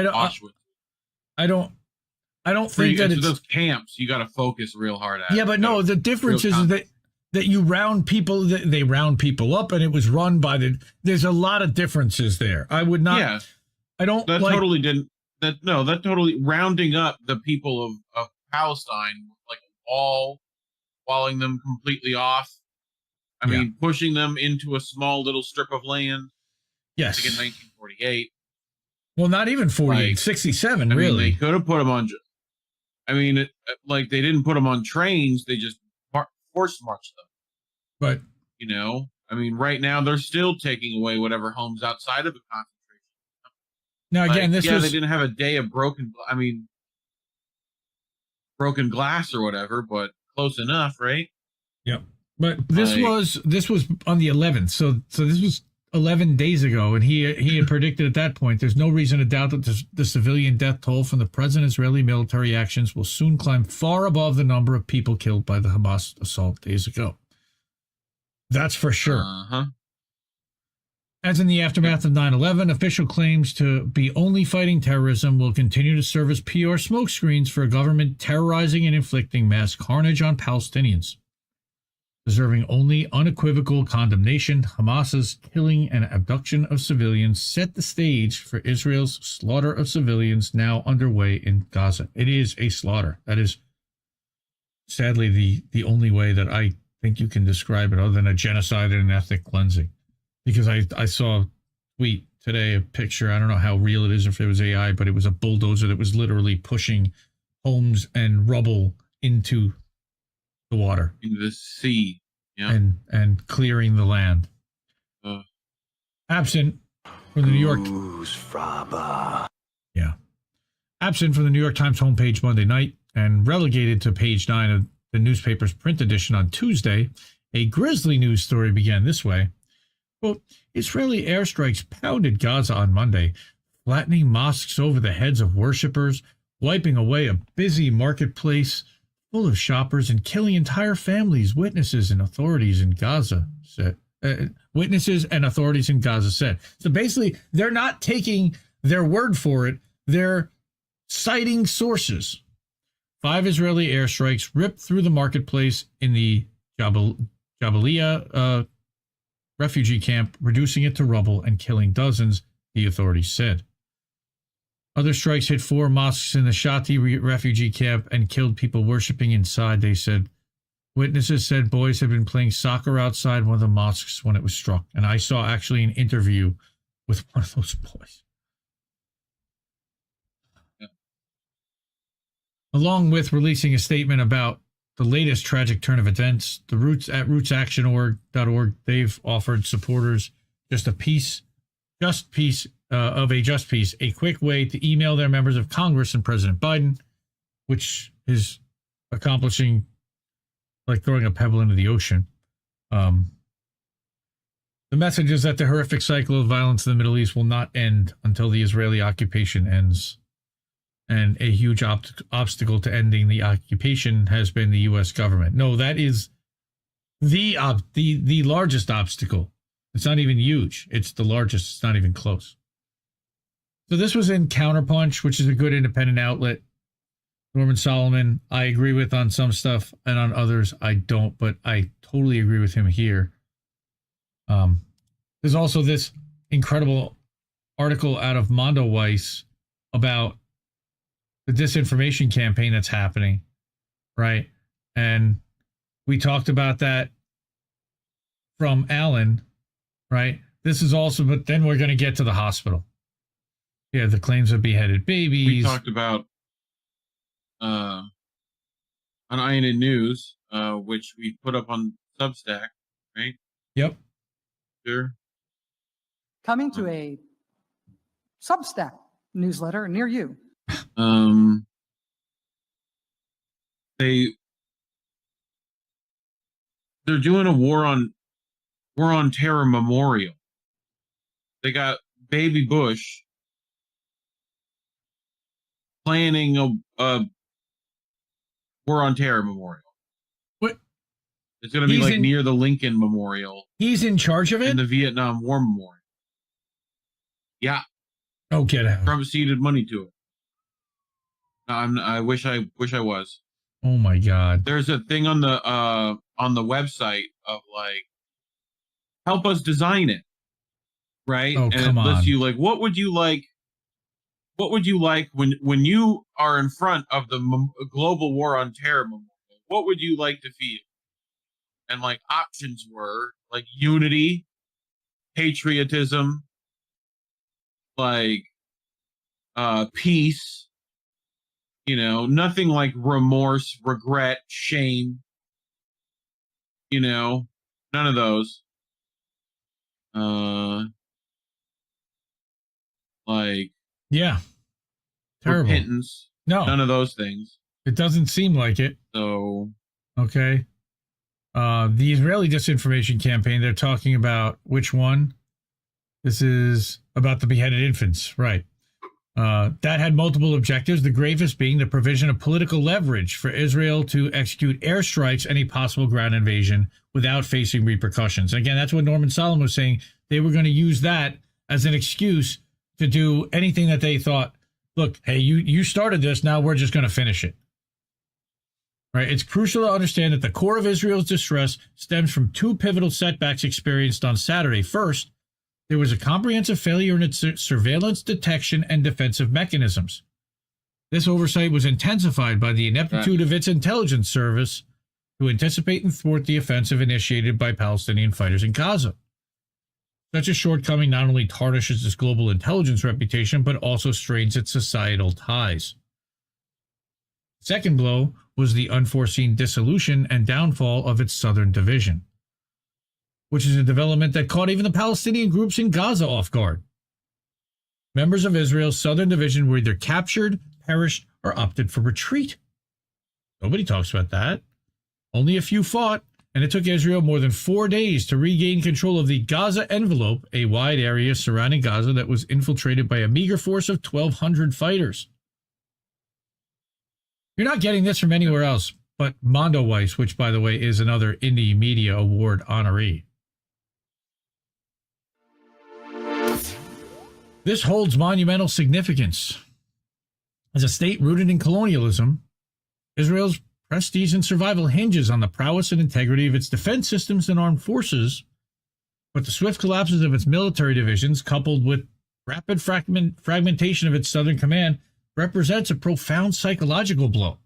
think that it's those camps. You got to focus real hard at. Yeah, but no, the difference is that you round people. They round people up, and it was run by There's a lot of differences there. I would not. Yeah, I don't. That totally rounding up the people of Palestine like all walling them completely off. I mean, pushing them into a small little strip of land. Yes. Like in 1948. Well, not even 48, 67, really. They could have put them on. I mean, they didn't put them on trains. They just force marched them. But, I mean, right now they're still taking away whatever homes outside of the concentration. Now, again, they didn't have a day of broken glass or whatever, but close enough, right? Yep. But this was on the 11th, so this was 11 days ago, and he had predicted at that point there's no reason to doubt that the civilian death toll from the present Israeli military actions will soon climb far above the number of people killed by the Hamas assault days ago. That's for sure. As in the aftermath of 9/11, official claims to be only fighting terrorism will continue to serve as PR smokescreens for a government terrorizing and inflicting mass carnage on Palestinians. Deserving only unequivocal condemnation, Hamas's killing and abduction of civilians set the stage for Israel's slaughter of civilians now underway in Gaza. It is a slaughter. That is sadly the only way that I think you can describe it other than a genocide and an ethnic cleansing. Because I saw a tweet today, a picture, I don't know how real it is if it was AI, but it was a bulldozer that was literally pushing homes and rubble into the water, into the sea, and clearing the land. Absent from the New York, absent from the New York Times homepage Monday night, and relegated to page 9 of the newspaper's print edition on Tuesday, a grisly news story began this way: quote, Israeli airstrikes pounded Gaza on Monday, flattening mosques over the heads of worshippers, wiping away a busy marketplace full of shoppers, and killing entire families, witnesses and authorities in Gaza said. Witnesses and authorities in Gaza said. So basically, they're not taking their word for it. They're citing sources. 5 Israeli airstrikes ripped through the marketplace in the Jabalia refugee camp, reducing it to rubble and killing dozens, the authorities said. Other strikes hit 4 mosques in the Shati refugee camp and killed people worshiping inside, they said. Witnesses said boys had been playing soccer outside one of the mosques when it was struck. And I saw actually an interview with one of those boys. Yeah. Along with releasing a statement about the latest tragic turn of events, the rootsactionorg.org, they've offered supporters just a piece, a quick way to email their members of Congress and President Biden, which is accomplishing like throwing a pebble into the ocean. The message is that the horrific cycle of violence in the Middle East will not end until the Israeli occupation ends. And a huge obstacle to ending the occupation has been the U.S. government. No, that is the largest obstacle. It's not even huge. It's the largest. It's not even close. So this was in Counterpunch, which is a good independent outlet. Norman Solomon, I agree with on some stuff, and on others I don't, but I totally agree with him here. There's also this incredible article out of Mondoweiss about the disinformation campaign that's happening, right? And we talked about that from Alan, right? This is also, but then we're going to get to the hospital. Yeah, the claims of beheaded babies. We talked about on INN News, which we put up on Substack, right? Yep. Sure. Coming to a Substack newsletter near you. They're doing a war on terror memorial. They got Baby Bush planning a war on terror memorial. What? It's going to be like near the Lincoln Memorial. He's in charge of it? And the Vietnam War Memorial. Yeah. Oh, get out. Trump ceded money to it. I wish I was. Oh my God. There's a thing on the website of like, help us design it. Right? Oh, and come it lists on. you like, what would you like when you are in front of the global war on terror memorial? What would you like to feel? And like options were like unity, patriotism, like peace, nothing like remorse, regret, shame, none of those. Like, yeah, terrible. Repentance. No, none of those things. It doesn't seem like it. So, okay. The Israeli disinformation campaign, they're talking about which one? This is about the beheaded infants, right? That had multiple objectives, the gravest being the provision of political leverage for Israel to execute airstrikes, any possible ground invasion without facing repercussions. And again, that's what Norman Solomon was saying. They were going to use that as an excuse to do anything that they thought, look, hey, you started this, now we're just going to finish it. Right? It's crucial to understand that the core of Israel's distress stems from two pivotal setbacks experienced on Saturday. First, there was a comprehensive failure in its surveillance, detection, and defensive mechanisms. This oversight was intensified by the ineptitude of its intelligence service to anticipate and thwart the offensive initiated by Palestinian fighters in Gaza. Such a shortcoming not only tarnishes its global intelligence reputation, but also strains its societal ties. Second blow was the unforeseen dissolution and downfall of its southern division, which is a development that caught even the Palestinian groups in Gaza off guard. Members of Israel's southern division were either captured, perished, or opted for retreat. Nobody talks about that. Only a few fought, and it took Israel more than 4 days to regain control of the Gaza envelope, a wide area surrounding Gaza that was infiltrated by a meager force of 1,200 fighters. You're not getting this from anywhere else but Mondoweiss, which, by the way, is another Indie Media Award honoree. This holds monumental significance. As a state rooted in colonialism, Israel's prestige and survival hinges on the prowess and integrity of its defense systems and armed forces, but the swift collapses of its military divisions, coupled with rapid fragmentation of its southern command, represents a profound psychological blow.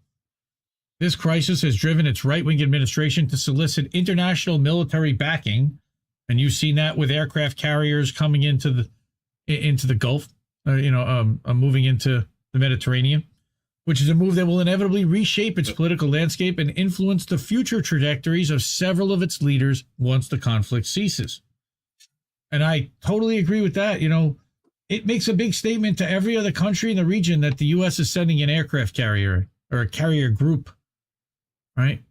This crisis has driven its right-wing administration to solicit international military backing, and you've seen that with aircraft carriers coming into the Gulf, moving into the Mediterranean, which is a move that will inevitably reshape its political landscape and influence the future trajectories of several of its leaders once the conflict ceases. And I totally agree with that. It makes a big statement to every other country in the region that the U.S. is sending an aircraft carrier or a carrier group, right?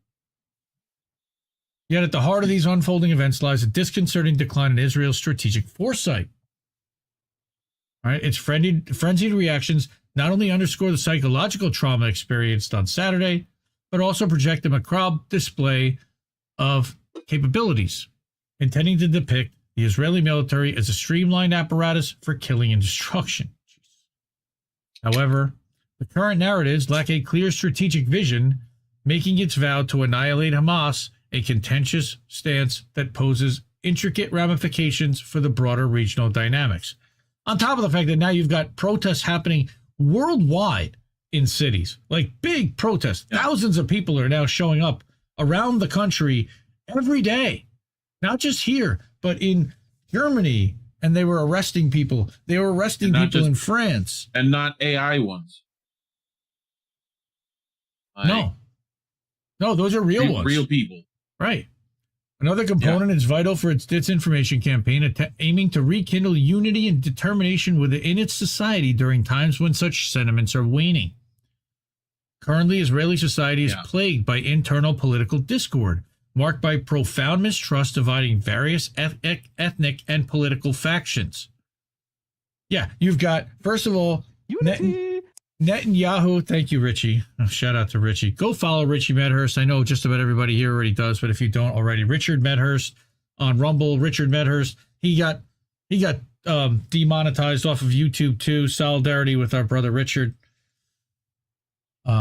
Yet at the heart of these unfolding events lies a disconcerting decline in Israel's strategic foresight. All right, its frenzied reactions not only underscore the psychological trauma experienced on Saturday, but also project a macabre display of capabilities, intending to depict the Israeli military as a streamlined apparatus for killing and destruction. However, the current narratives lack a clear strategic vision, making its vow to annihilate Hamas a contentious stance that poses intricate ramifications for the broader regional dynamics. On top of the fact that now you've got protests happening worldwide in cities, like big protests. Thousands of people are now showing up around the country every day, not just here, but in Germany. And they were arresting people. They were arresting people in France. And not AI ones. No, those are real ones. Real people. Right. Another component is vital for its disinformation campaign, aiming to rekindle unity and determination within its society during times when such sentiments are waning. Currently, Israeli society is plagued by internal political discord, marked by profound mistrust dividing various ethnic and political factions. Yeah, you've got, first of all, Netanyahu. Thank you, Richie. Oh, shout out to Richie. Go follow Richie Medhurst. I know just about everybody here already does, but if you don't already, Richard Medhurst on Rumble. Richard Medhurst. He got demonetized off of YouTube too. Solidarity with our brother Richard.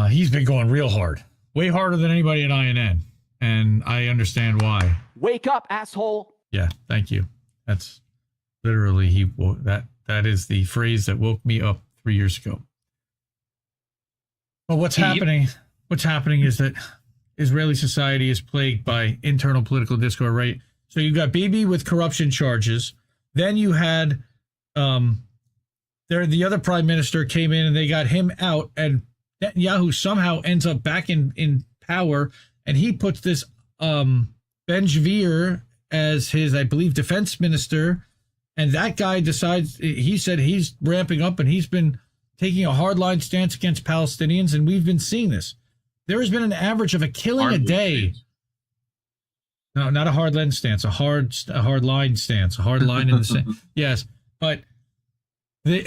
He's been going real hard, way harder than anybody at INN, and I understand why. Wake up, asshole. Yeah, thank you. That's literally that is the phrase that woke me up 3 years ago. Well, what's happening? What's happening is that Israeli society is plagued by internal political discord, right? So you got Bibi with corruption charges. Then you had the other prime minister came in and they got him out, and Netanyahu somehow ends up back in power, and he puts this Ben-Gvir as his, I believe, defense minister, and that guy decides, he said he's ramping up and he's been taking a hardline stance against Palestinians, and we've been seeing this. There has been an average of a killing a day. No, not a hardline stance, a hard line stance, a hard line in the stance. Yes, but there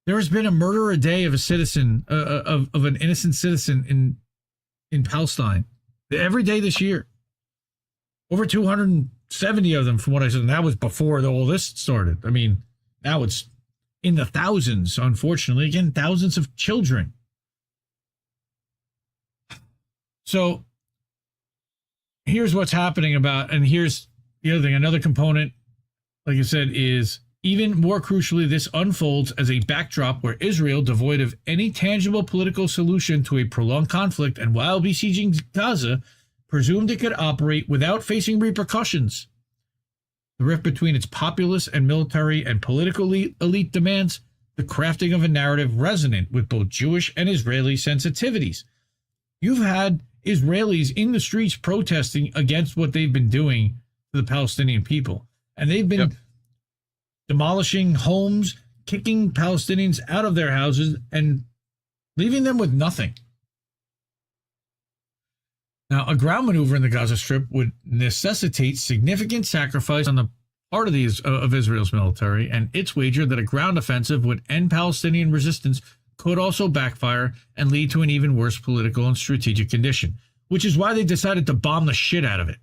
has been a murder a day of a citizen, of an innocent citizen in Palestine every day this year. Over 270 of them, from what I said, and that was before all this started. I mean, now it's in the thousands, unfortunately. Again, thousands of children. So here's what's happening and here's the other thing. Another component, like I said, is even more crucially, this unfolds as a backdrop where Israel, devoid of any tangible political solution to a prolonged conflict and while besieging Gaza, presumed it could operate without facing repercussions. The rift between its populace and military and political elite demands the crafting of a narrative resonant with both Jewish and Israeli sensitivities. You've had Israelis in the streets protesting against what they've been doing to the Palestinian people. And they've been demolishing homes, kicking Palestinians out of their houses, and leaving them with nothing. Now, a ground maneuver in the Gaza Strip would necessitate significant sacrifice on the part of Israel's military, and its wager that a ground offensive would end Palestinian resistance could also backfire and lead to an even worse political and strategic condition, which is why they decided to bomb the shit out of it.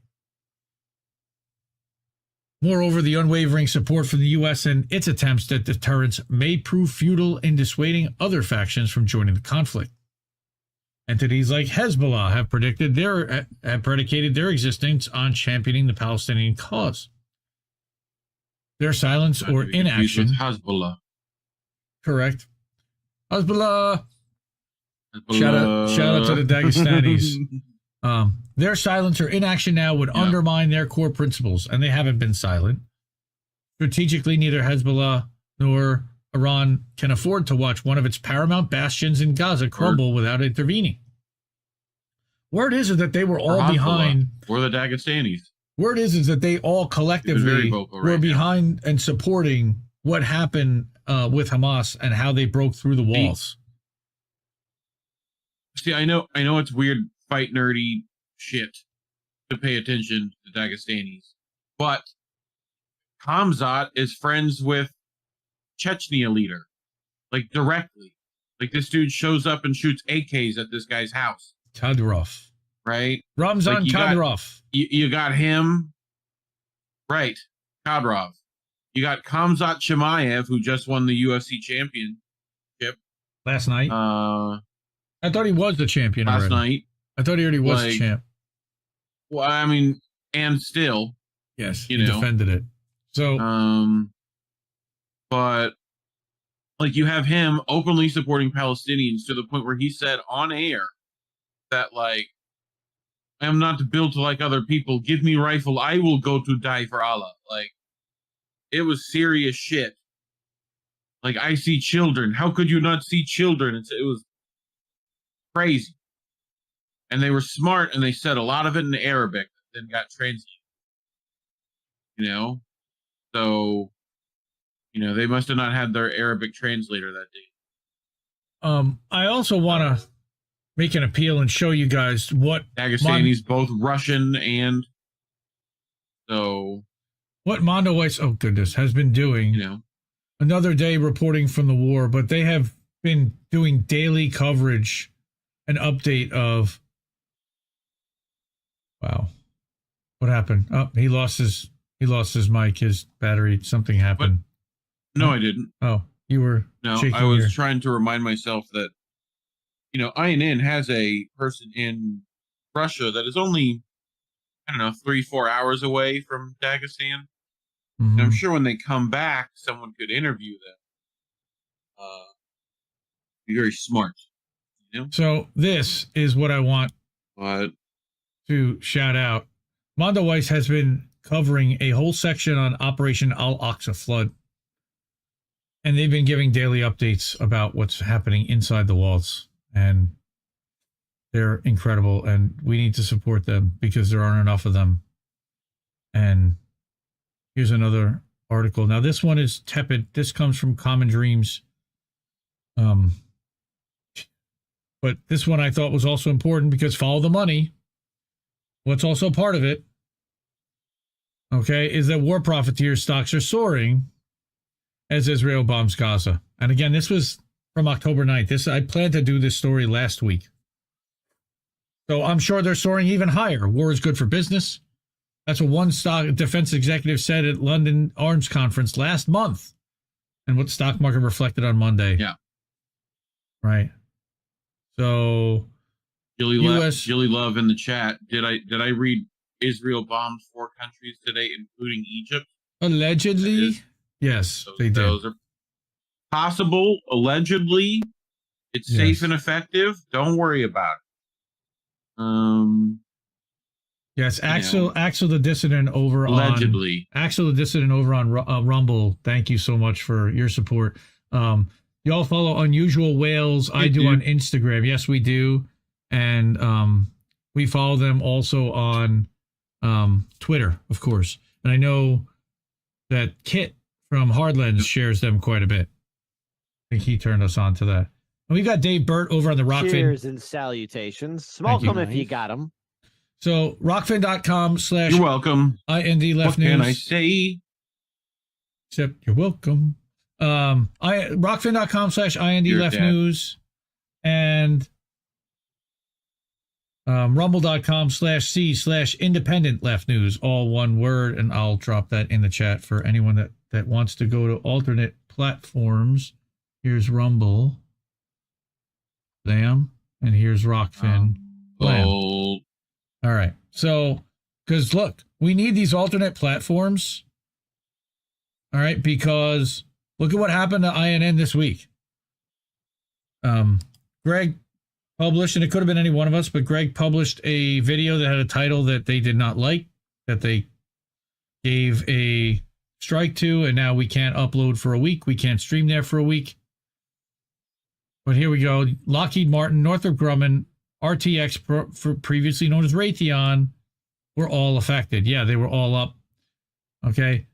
Moreover, the unwavering support from the U.S. and its attempts at deterrence may prove futile in dissuading other factions from joining the conflict. Entities like Hezbollah have predicated their existence on championing the Palestinian cause. Their silence or inaction. Hezbollah. Correct. Hezbollah. Shout out to the Dagestanis. Their silence or inaction now would undermine their core principles, and they haven't been silent. Strategically, neither Hezbollah nor Iran can afford to watch one of its paramount bastions in Gaza crumble without intervening. Word is that they were all behind. Or the Dagestanis. Word is that they all collectively were behind and supporting what happened with Hamas and how they broke through the walls. See, I know it's weird, fight nerdy shit, to pay attention to the Dagestanis. But Khamzat is friends with Chechnya leader, like directly. Like this dude shows up and shoots AKs at this guy's house. Kadyrov. Right? Ramzan Kadyrov. You got him. Right. Kadyrov. You got Khamzat Chimaev, who just won the UFC championship. Last night? I thought he was the champion last already. night. I thought he already was the champ. Well, I mean, and still. Yes, he defended it. So, but like you have him openly supporting Palestinians to the point where he said on air that like, I am not built like other people. Give me rifle. I will go to die for Allah. Like, it was serious shit. Like, I see children. How could you not see children? It was crazy. And they were smart, and they said a lot of it in Arabic, then got translated. You know? So, you know, they must have not had their Arabic translator that day. I also want to make an appeal and show you guys what Dagestani's both Russian and so what Mondo Weiss, oh goodness, has been doing. You know, another day reporting from the war, but they have been doing daily coverage and update of. Wow, what happened? Oh, he lost his mic, his battery. Something happened. But, no, I didn't. Oh, you were. No, I was trying to remind myself that. You know, INN has a person in Russia that is only, I don't know, 3-4 hours away from Dagestan. Mm-hmm. And I'm sure when they come back, someone could interview them. Be very smart. You know? So this is what I want to shout out. Mondo Weiss has been covering a whole section on Operation Al-Aqsa flood. And they've been giving daily updates about what's happening inside the walls. And they're incredible, and we need to support them because there aren't enough of them. And here's another article. Now, this one is tepid. This comes from Common Dreams. But this one I thought was also important because follow the money. What's also part of it, okay, is that war profiteer stocks are soaring as Israel bombs Gaza. And again, this was from October 9th. I planned to do this story last week. So I'm sure they're soaring even higher. War is good for business. That's what one stock defense executive said at London Arms Conference last month. And what the stock market reflected on Monday. Yeah. Right. So Julie Love in the chat. Did I read Israel bombed 4 countries today, including Egypt? Allegedly. Yes, they did. Those are possible, allegedly. It's safe and effective. Don't worry about it. Yes, Axel the Dissident over allegedly. Axel the Dissident over on Rumble. Thank you so much for your support. Y'all follow Unusual Whales. I do on Instagram. Yes, we do. And we follow them also on Twitter, of course. And I know that Kit from Hardlands shares them quite a bit. I think he turned us on to that. And we've got Dave Burt over on the Rockfin. Cheers and salutations. Small comment if you got them. So rockfin.com/ You're welcome. IND Left News. What can I say? Except you're welcome. Rockfin.com/ IND Left News and rumble.com/C/independent left news, all one word. And I'll drop that in the chat for anyone that wants to go to alternate platforms. Here's Rumble. Bam. And here's Rockfin. Blam. All right. So, because look, we need these alternate platforms. All right. Because look at what happened to INN this week. Greg published, and it could have been any one of us, but Greg published a video that had a title that they did not like, that they gave a strike to, and now we can't upload for a week. We can't stream there for a week. But here we go. Lockheed Martin, Northrop Grumman, RTX, previously known as Raytheon, were all affected. Yeah, they were all up. Okay.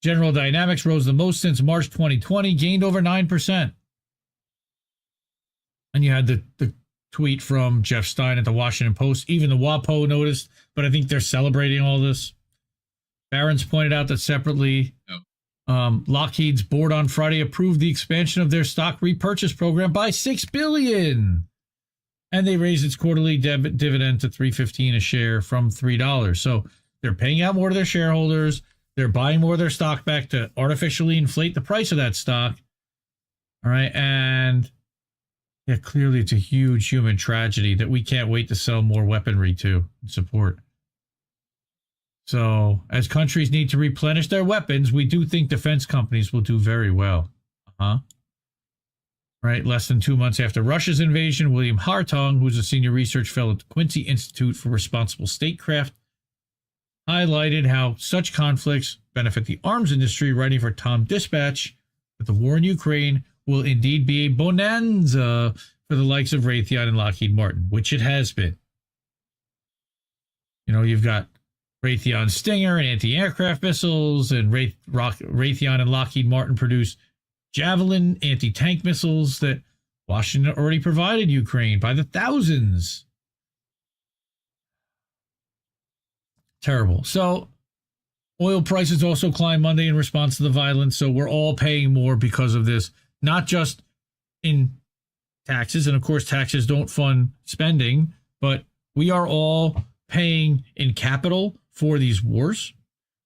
General Dynamics rose the most since March 2020, gained over 9%. And you had the tweet from Jeff Stein at the Washington Post. Even the WAPO noticed, but I think they're celebrating all this. Barron's pointed out that separately, Lockheed's board on Friday approved the expansion of their stock repurchase program by $6 billion. And they raised its quarterly dividend to $3.15 a share from $3. So they're paying out more to their shareholders. They're buying more of their stock back to artificially inflate the price of that stock. All right. And yeah, clearly it's a huge human tragedy that we can't wait to sell more weaponry to and support. So as countries need to replenish their weapons, we do think defense companies will do very well. Right. Less than 2 months after Russia's invasion, William Hartong, who's a senior research fellow at the Quincy Institute for Responsible Statecraft, highlighted how such conflicts benefit the arms industry, writing for Tom Dispatch that the war in Ukraine will indeed be a bonanza for the likes of Raytheon and Lockheed Martin, which it has been. You know, you've got Raytheon Stinger and anti-aircraft missiles, and Raytheon and Lockheed Martin produce Javelin anti-tank missiles that Washington already provided Ukraine by the thousands. Terrible. So oil prices also climbed Monday in response to the violence. So we're all paying more because of this, not just in taxes. And of course, taxes don't fund spending, but we are all paying in capital for these wars.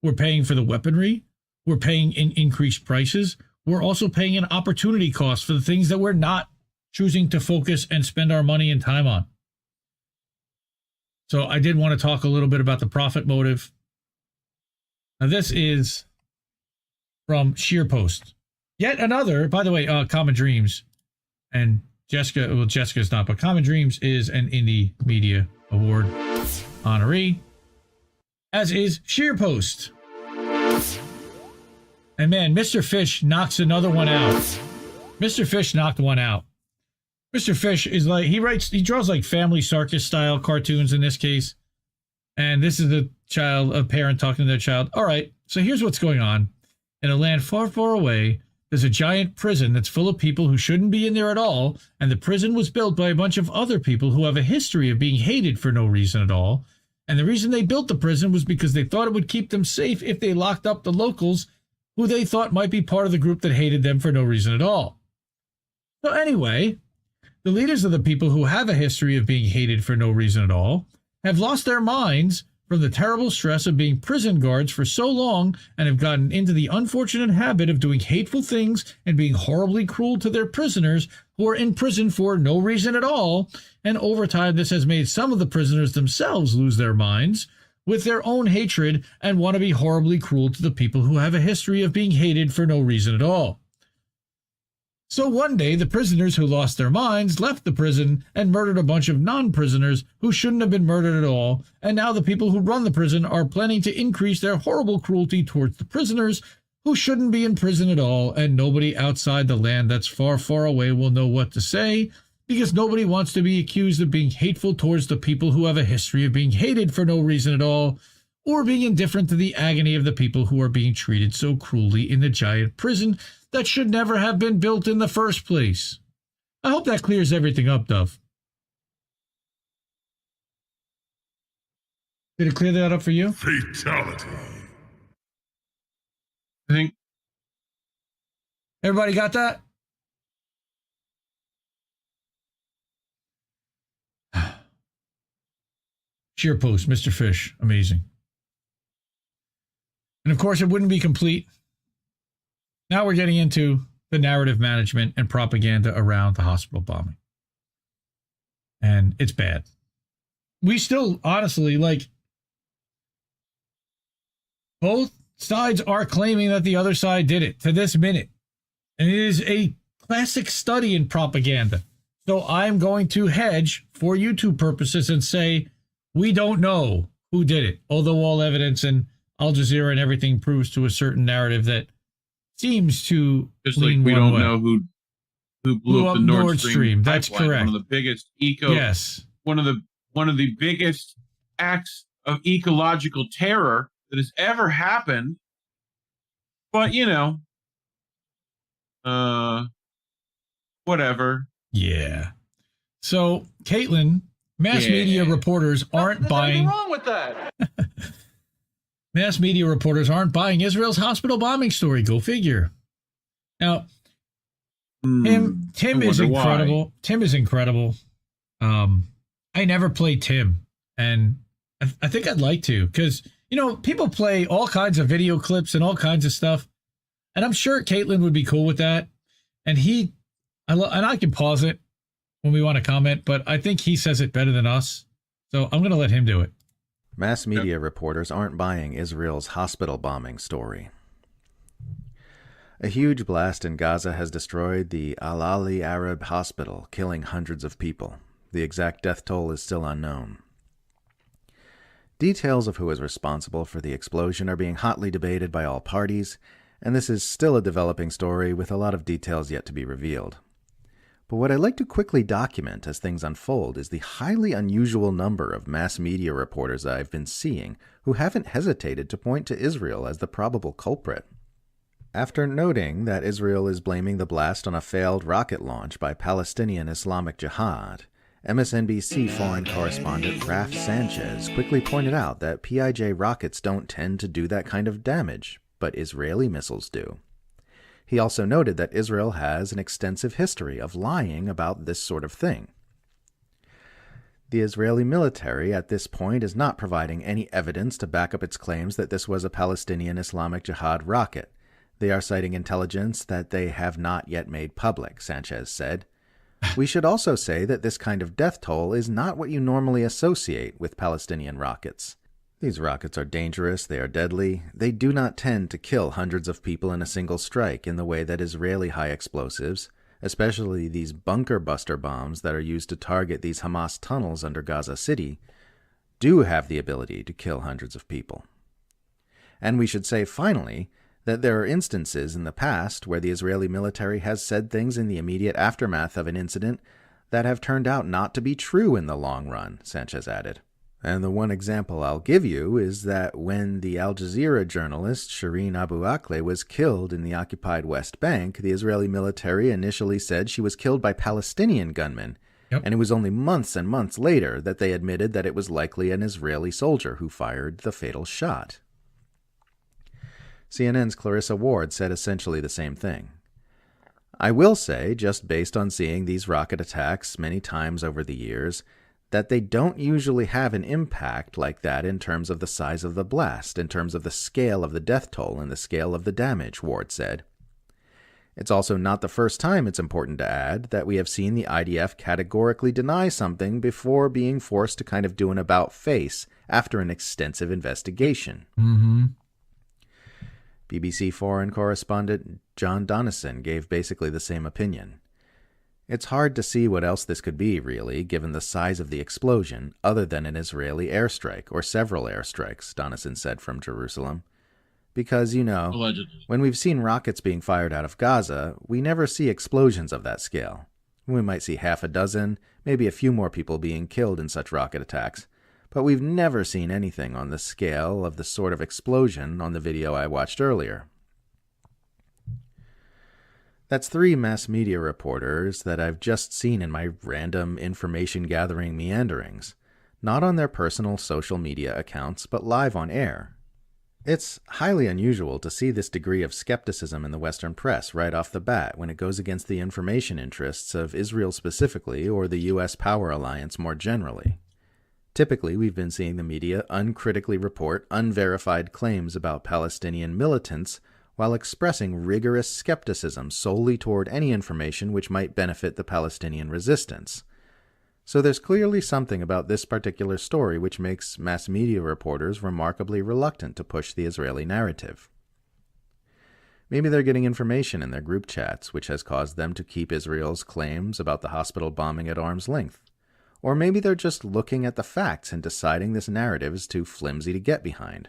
We're paying for the weaponry. We're paying in increased prices. We're also paying an opportunity cost for the things that we're not choosing to focus and spend our money and time on. So I did want to talk a little bit about the profit motive. Now this is from SheerPost. Yet another, by the way, Common Dreams. And Jessica, well, Jessica's not, but Common Dreams is an Indie Media Award honoree, as is SheerPost. And man, Mr. Fish knocks another one out. Mr. Fish knocked one out. Mr. Fish is like, he draws like Family Circus style cartoons in this case. And this is a parent talking to their child. All right, so here's what's going on. In a land far, far away, there's a giant prison that's full of people who shouldn't be in there at all. And the prison was built by a bunch of other people who have a history of being hated for no reason at all. And the reason they built the prison was because they thought it would keep them safe if they locked up the locals who they thought might be part of the group that hated them for no reason at all. So anyway, the leaders of the people who have a history of being hated for no reason at all have lost their minds from the terrible stress of being prison guards for so long and have gotten into the unfortunate habit of doing hateful things and being horribly cruel to their prisoners who are in prison for no reason at all. And over time, this has made some of the prisoners themselves lose their minds with their own hatred and want to be horribly cruel to the people who have a history of being hated for no reason at all. So one day, the prisoners who lost their minds left the prison and murdered a bunch of non-prisoners who shouldn't have been murdered at all, and now the people who run the prison are planning to increase their horrible cruelty towards the prisoners who shouldn't be in prison at all, and nobody outside the land that's far, far away will know what to say, because nobody wants to be accused of being hateful towards the people who have a history of being hated for no reason at all, or being indifferent to the agony of the people who are being treated so cruelly in the giant prison that should never have been built in the first place. I hope that clears everything up, Dove. Did it clear that up for you? Fatality. I think. Everybody got that? SheerPost, Mr. Fish, amazing. And of course, it wouldn't be complete. Now we're getting into the narrative management and propaganda around the hospital bombing. And it's bad. We still, honestly, like, both sides are claiming that the other side did it to this minute. And it is a classic study in propaganda. So I'm going to hedge for YouTube purposes and say, we don't know who did it. Although all evidence and Al Jazeera and everything proves to a certain narrative that seems to just like we don't know who blew up the Nord Stream. That's pipeline, correct. One of the biggest one of the biggest acts of ecological terror that has ever happened. But you know, whatever. Yeah. So, Caitlin, mass media reporters aren't buying. What's wrong with that? Mass media reporters aren't buying Israel's hospital bombing story. Go figure. Now, Tim is incredible. Why. Tim is incredible. I never played Tim, and I think I'd like to, because, you know, people play all kinds of video clips and all kinds of stuff, and I'm sure Caitlin would be cool with that. And I can pause it when we want to comment, but I think he says it better than us, so I'm going to let him do it. Mass media reporters aren't buying Israel's hospital bombing story. A huge blast in Gaza has destroyed the Al-Ahli Arab hospital, killing hundreds of people. The exact death toll is still unknown. Details of who is responsible for the explosion are being hotly debated by all parties, and this is still a developing story with a lot of details yet to be revealed. But what I'd like to quickly document as things unfold is the highly unusual number of mass media reporters I've been seeing who haven't hesitated to point to Israel as the probable culprit. After noting that Israel is blaming the blast on a failed rocket launch by Palestinian Islamic Jihad, MSNBC foreign correspondent Raf Sanchez quickly pointed out that PIJ rockets don't tend to do that kind of damage, but Israeli missiles do. He also noted that Israel has an extensive history of lying about this sort of thing. The Israeli military at this point is not providing any evidence to back up its claims that this was a Palestinian Islamic Jihad rocket. They are citing intelligence that they have not yet made public, Sanchez said. We should also say that this kind of death toll is not what you normally associate with Palestinian rockets. These rockets are dangerous, they are deadly, they do not tend to kill hundreds of people in a single strike in the way that Israeli high explosives, especially these bunker buster bombs that are used to target these Hamas tunnels under Gaza City, do have the ability to kill hundreds of people. And we should say finally that there are instances in the past where the Israeli military has said things in the immediate aftermath of an incident that have turned out not to be true in the long run, Sanchez added. And the one example I'll give you is that when the Al Jazeera journalist Shireen Abu Akleh was killed in the occupied West Bank, the Israeli military initially said she was killed by Palestinian gunmen, and it was only months and months later that they admitted that it was likely an Israeli soldier who fired the fatal shot. CNN's Clarissa Ward said essentially the same thing. I will say, just based on seeing these rocket attacks many times over the years, that they don't usually have an impact like that in terms of the size of the blast, in terms of the scale of the death toll and the scale of the damage, Ward said. It's also not the first time, it's important to add, that we have seen the IDF categorically deny something before being forced to kind of do an about-face after an extensive investigation. BBC foreign correspondent John Donison gave basically the same opinion. It's hard to see what else this could be, really, given the size of the explosion, other than an Israeli airstrike, or several airstrikes, Donison said from Jerusalem. Because, you know, allegedly, when we've seen rockets being fired out of Gaza, we never see explosions of that scale. We might see half a dozen, maybe a few more people being killed in such rocket attacks, but we've never seen anything on the scale of the sort of explosion on the video I watched earlier. That's 3 mass media reporters that I've just seen in my random information-gathering meanderings, not on their personal social media accounts, but live on air. It's highly unusual to see this degree of skepticism in the Western press right off the bat when it goes against the information interests of Israel specifically or the U.S. power alliance more generally. Typically, we've been seeing the media uncritically report unverified claims about Palestinian militants while expressing rigorous skepticism solely toward any information which might benefit the Palestinian resistance. So there's clearly something about this particular story which makes mass media reporters remarkably reluctant to push the Israeli narrative. Maybe they're getting information in their group chats which has caused them to keep Israel's claims about the hospital bombing at arm's length. Or maybe they're just looking at the facts and deciding this narrative is too flimsy to get behind.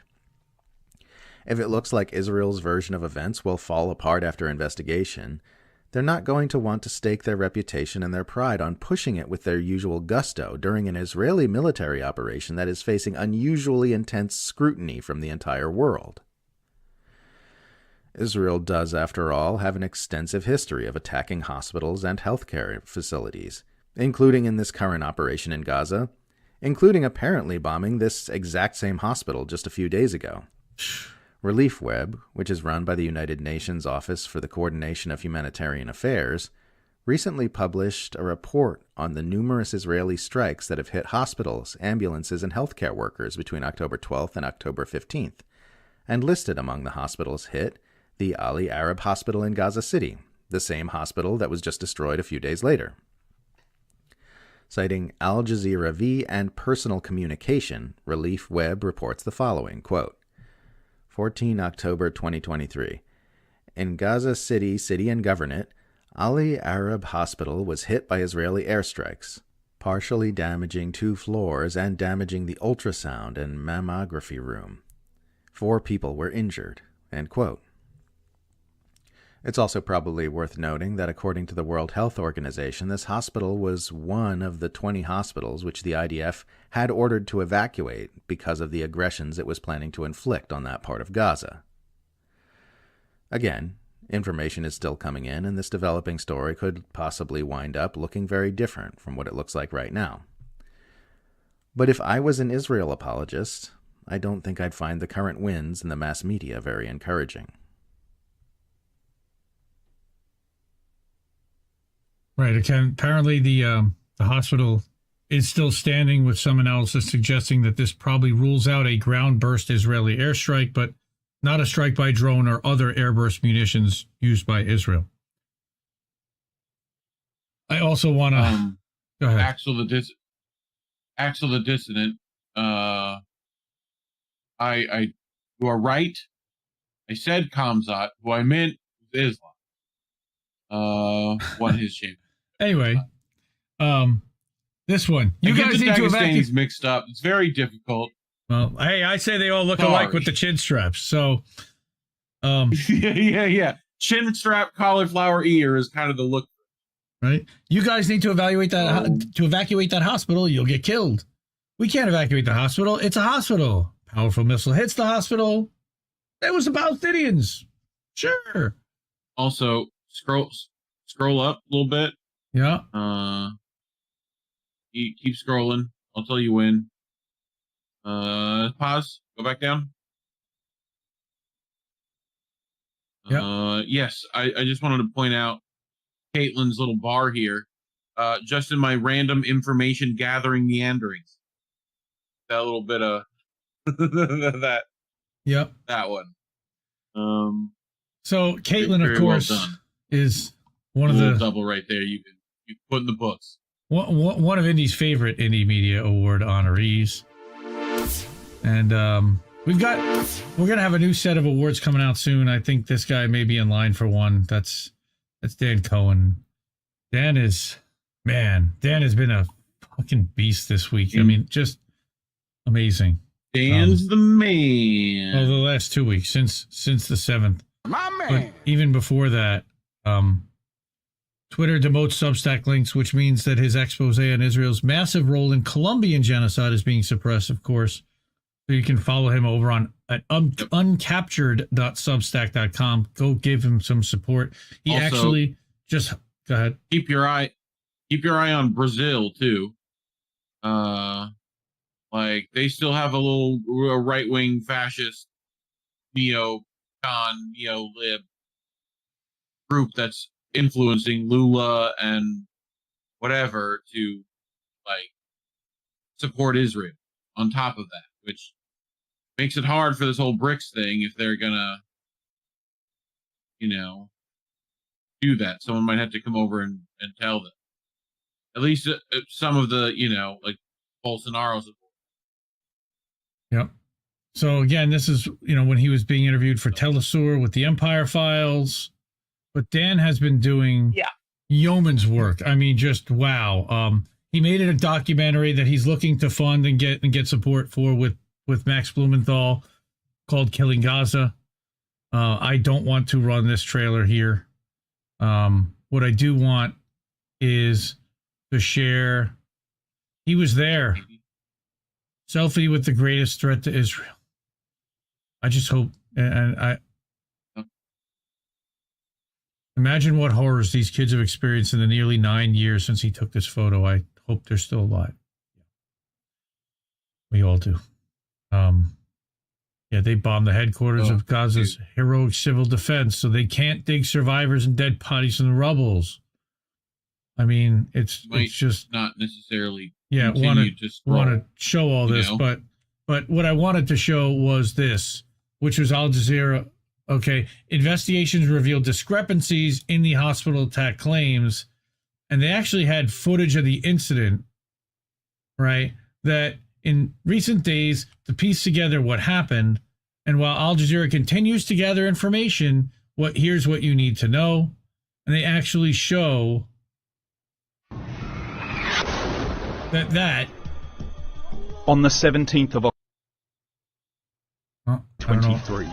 If it looks like Israel's version of events will fall apart after investigation, they're not going to want to stake their reputation and their pride on pushing it with their usual gusto during an Israeli military operation that is facing unusually intense scrutiny from the entire world. Israel does, after all, have an extensive history of attacking hospitals and healthcare facilities, including in this current operation in Gaza, including apparently bombing this exact same hospital just a few days ago. Relief Web, which is run by the United Nations Office for the Coordination of Humanitarian Affairs, recently published a report on the numerous Israeli strikes that have hit hospitals, ambulances, and healthcare workers between October 12th and October 15th, and listed among the hospitals hit the Al-Ahli Arab Hospital in Gaza City, the same hospital that was just destroyed a few days later. Citing Al Jazeera V and Personal Communication, Relief Web reports the following, quote, 14 October 2023. In Gaza City and Governorate, Al-Ahli Arab Hospital was hit by Israeli airstrikes, partially damaging 2 floors and damaging the ultrasound and mammography room. 4 people were injured, end quote. It's also probably worth noting that according to the World Health Organization, this hospital was one of the 20 hospitals which the IDF had ordered to evacuate because of the aggressions it was planning to inflict on that part of Gaza. Again, information is still coming in, and this developing story could possibly wind up looking very different from what it looks like right now. But if I was an Israel apologist, I don't think I'd find the current winds in the mass media very encouraging. Right. Apparently the hospital is still standing, with some analysis suggesting that this probably rules out a ground-burst Israeli airstrike, but not a strike by drone or other airburst munitions used by Israel. I also want to go ahead. Axel the Dissident. I you are right. I said Kamzat, who I meant was Islam. Won his championship. Anyway, this one. You guys need to evacuate. Mixed up. It's very difficult. Well, hey, I say they all look alike with the chin straps. So, yeah. Chin strap, cauliflower ear is kind of the look. Right. You guys need to evaluate that. To evacuate that hospital, you'll get killed. We can't evacuate the hospital. It's a hospital. Powerful missile hits the hospital. It was the Palestinians. Sure. Also, scroll up a little bit. Yeah. Keep scrolling. I'll tell you when. Pause. Go back down. Yes, I just wanted to point out Caitlin's little bar here. Just in my random information gathering meanderings. That little bit of that. Yep. That one. So Caitlin, of course, is one of the double right there. You put in the books. One of Indy's favorite indie media award honorees, and we're gonna have a new set of awards coming out soon. I think this guy may be in line for one. That's Dan Cohen. Dan has been a fucking beast this week. I mean, just amazing. Dan's the man. Oh, the last 2 weeks since the 7th. My man. But even before that, Twitter demotes Substack links, which means that his expose on Israel's massive role in Colombian genocide is being suppressed, of course. So you can follow him over at uncaptured.substack.com. Go give him some support. He also, actually just go ahead. Keep your eye on Brazil too. Like they still have a little right-wing fascist neo-lib group that's influencing Lula and whatever to like support Israel on top of that, which makes it hard for this whole BRICS thing if they're gonna, do that. Someone might have to come over and tell them. At least some of the, like Bolsonaro's. Yep. So again, this is, when he was being interviewed for Telesur with the Empire Files. But Dan has been doing yeoman's work. I mean, just wow. He made it a documentary that he's looking to fund and get support for with Max Blumenthal called Killing Gaza. I don't want to run this trailer here. What I do want is to share. He was there. Selfie with the greatest threat to Israel. I just hope, and I. Imagine what horrors these kids have experienced in the nearly 9 years since he took this photo. I hope they're still alive. We all do. Yeah, they bombed the headquarters of Gaza's heroic civil defense, so they can't dig survivors and dead bodies in the rubbles. I mean, it's just not necessarily. Yeah, want to show all this, but what I wanted to show was this, which was Al Jazeera. Okay, investigations revealed discrepancies in the hospital attack claims, and they actually had footage of the incident, right? That in recent days to piece together what happened, and while Al Jazeera continues to gather information, here's what you need to know, and they actually show that on the 17th of October 23,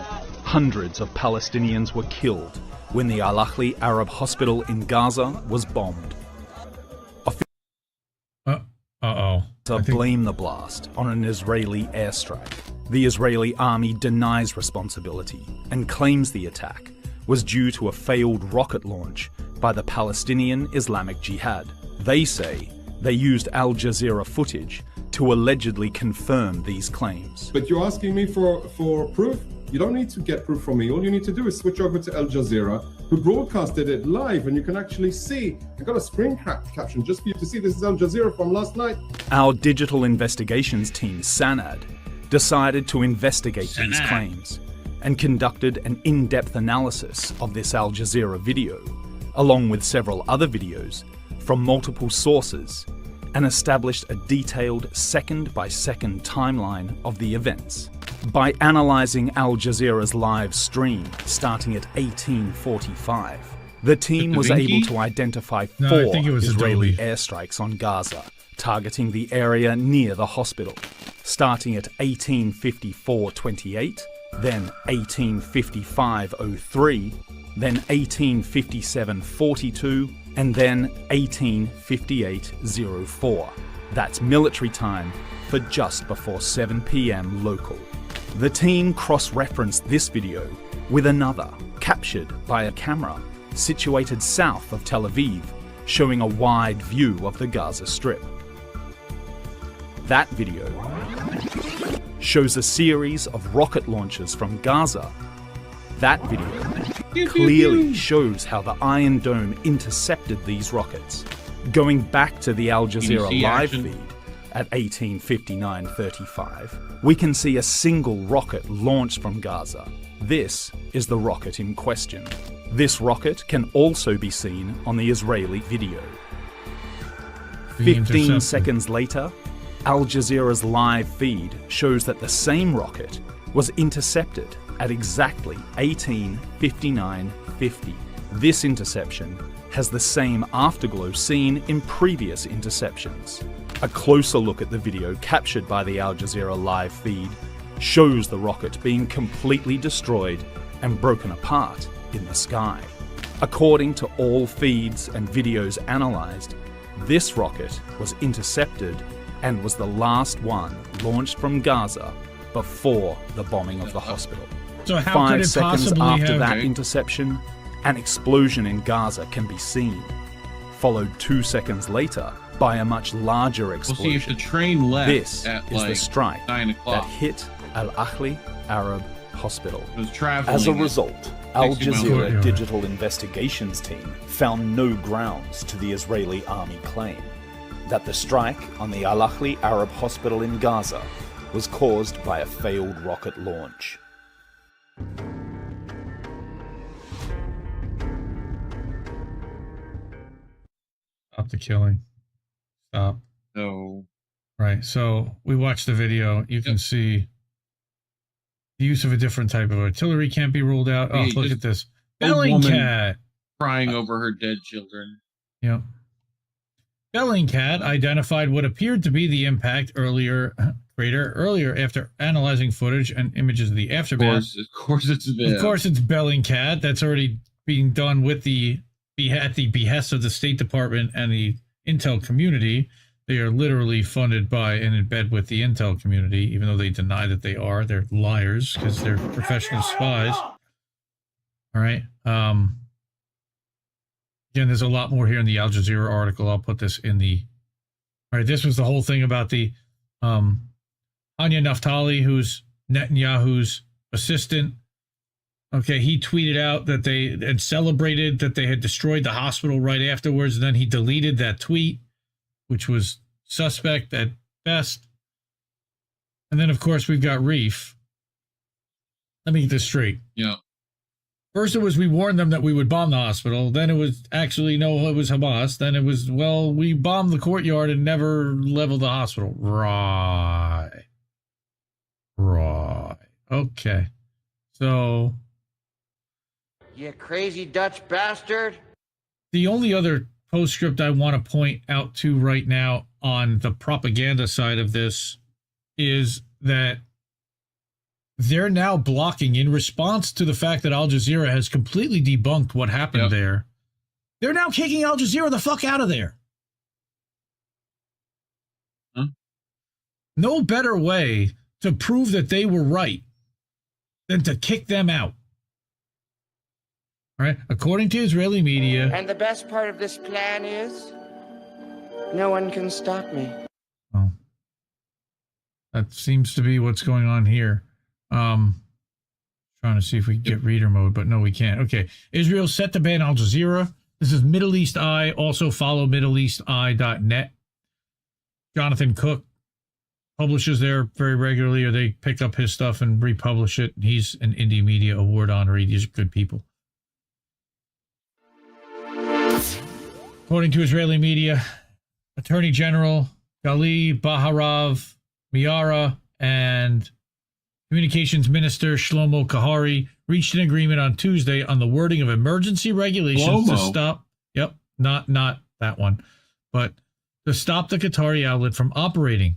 hundreds of Palestinians were killed when the Al-Ahli Arab hospital in Gaza was bombed. Blame the blast on an Israeli airstrike. The Israeli army denies responsibility and claims the attack was due to a failed rocket launch by the Palestinian Islamic Jihad. They say they used Al Jazeera footage to allegedly confirm these claims. But you're asking me for proof? You don't need to get proof from me. All you need to do is switch over to Al Jazeera, who broadcasted it live, and you can actually see. I got a screen caption just for you to see. This is Al Jazeera from last night. Our digital investigations team, Sanad, decided to investigate these claims and conducted an in-depth analysis of this Al Jazeera video, along with several other videos from multiple sources, and established a detailed second-by-second timeline of the events. By analysing Al Jazeera's live stream starting at 1845, the team was able to identify 4 Israeli airstrikes on Gaza, targeting the area near the hospital, starting at 1854-28, then 1855-03, then 1857-42, and then 1858-04. That's military time for just before 7 p.m. local. The team cross-referenced this video with another, captured by a camera situated south of Tel Aviv, showing a wide view of the Gaza Strip. That video shows a series of rocket launches from Gaza. That video clearly shows how the Iron Dome intercepted these rockets. Going back to the Al Jazeera live feed at 1859-35, we can see a single rocket launched from Gaza. This is the rocket in question. This rocket can also be seen on the Israeli video. 15 seconds later, Al Jazeera's live feed shows that the same rocket was intercepted at exactly 18:59:50. This interception has the same afterglow seen in previous interceptions. A closer look at the video captured by the Al Jazeera live feed shows the rocket being completely destroyed and broken apart in the sky. According to all feeds and videos analysed, this rocket was intercepted and was the last one launched from Gaza before the bombing of the hospital. So how 5 could it seconds possibly after have... that interception, an explosion in Gaza can be seen, followed 2 seconds later by a much larger explosion. We'll see if the train left. This at is like the strike 9 o'clock. that hit Al-Ahli Arab Hospital. It was traveling. As a result, Al 60 miles Jazeera away. digital investigations team found no grounds to the Israeli army claim that the strike on the Al-Ahli Arab Hospital in Gaza was caused by a failed rocket launch. Stop the killing. Stop. No. Right. So we watched the video. You can see the use of a different type of artillery can't be ruled out. Oh, look at this. Bellingcat. Crying over her dead children. Yep. Bellingcat identified what appeared to be the impact earlier after analyzing footage and images of the aftermath. Of course it's them. Of course it's Bellingcat. That's already being done with at the behest of the State Department and the intel community. They are literally funded by and in bed with the intel community, even though they deny that they are. They're liars because they're professional spies. All right. Again, there's a lot more here in the Al Jazeera article. I'll put this in the... All right, this was the whole thing about the Hanya Naftali, who's Netanyahu's assistant. Okay, he tweeted out that they had celebrated that they had destroyed the hospital right afterwards, and then he deleted that tweet, which was suspect at best. And then, of course, we've got Reef. Let me get this straight. Yeah. First it was we warned them that we would bomb the hospital. Then it was actually, no, it was Hamas. Then it was, well, we bombed the courtyard and never leveled the hospital. Right. Okay. So... You crazy Dutch bastard. The only other postscript I want to point out to right now on the propaganda side of this is that they're now blocking, in response to the fact that Al Jazeera has completely debunked what happened there. They're now kicking Al Jazeera the fuck out of there. Huh? No better way to prove that they were right than to kick them out. All right? According to Israeli media. And the best part of this plan is no one can stop me. Oh. That seems to be what's going on here. Trying to see if we can get reader mode, but no, we can't. Okay. Israel set to ban Al Jazeera. This is Middle East Eye. Also follow MiddleEastEye.net. Jonathan Cook publishes there very regularly, or they pick up his stuff and republish it. He's an Indie Media Award honoree. These are good people. According to Israeli media, Attorney General Gali Baharav Miara and Communications Minister Shlomo Kahari reached an agreement on Tuesday on the wording of emergency regulations to stop. Yep, not that one, but to stop the Qatari outlet from operating.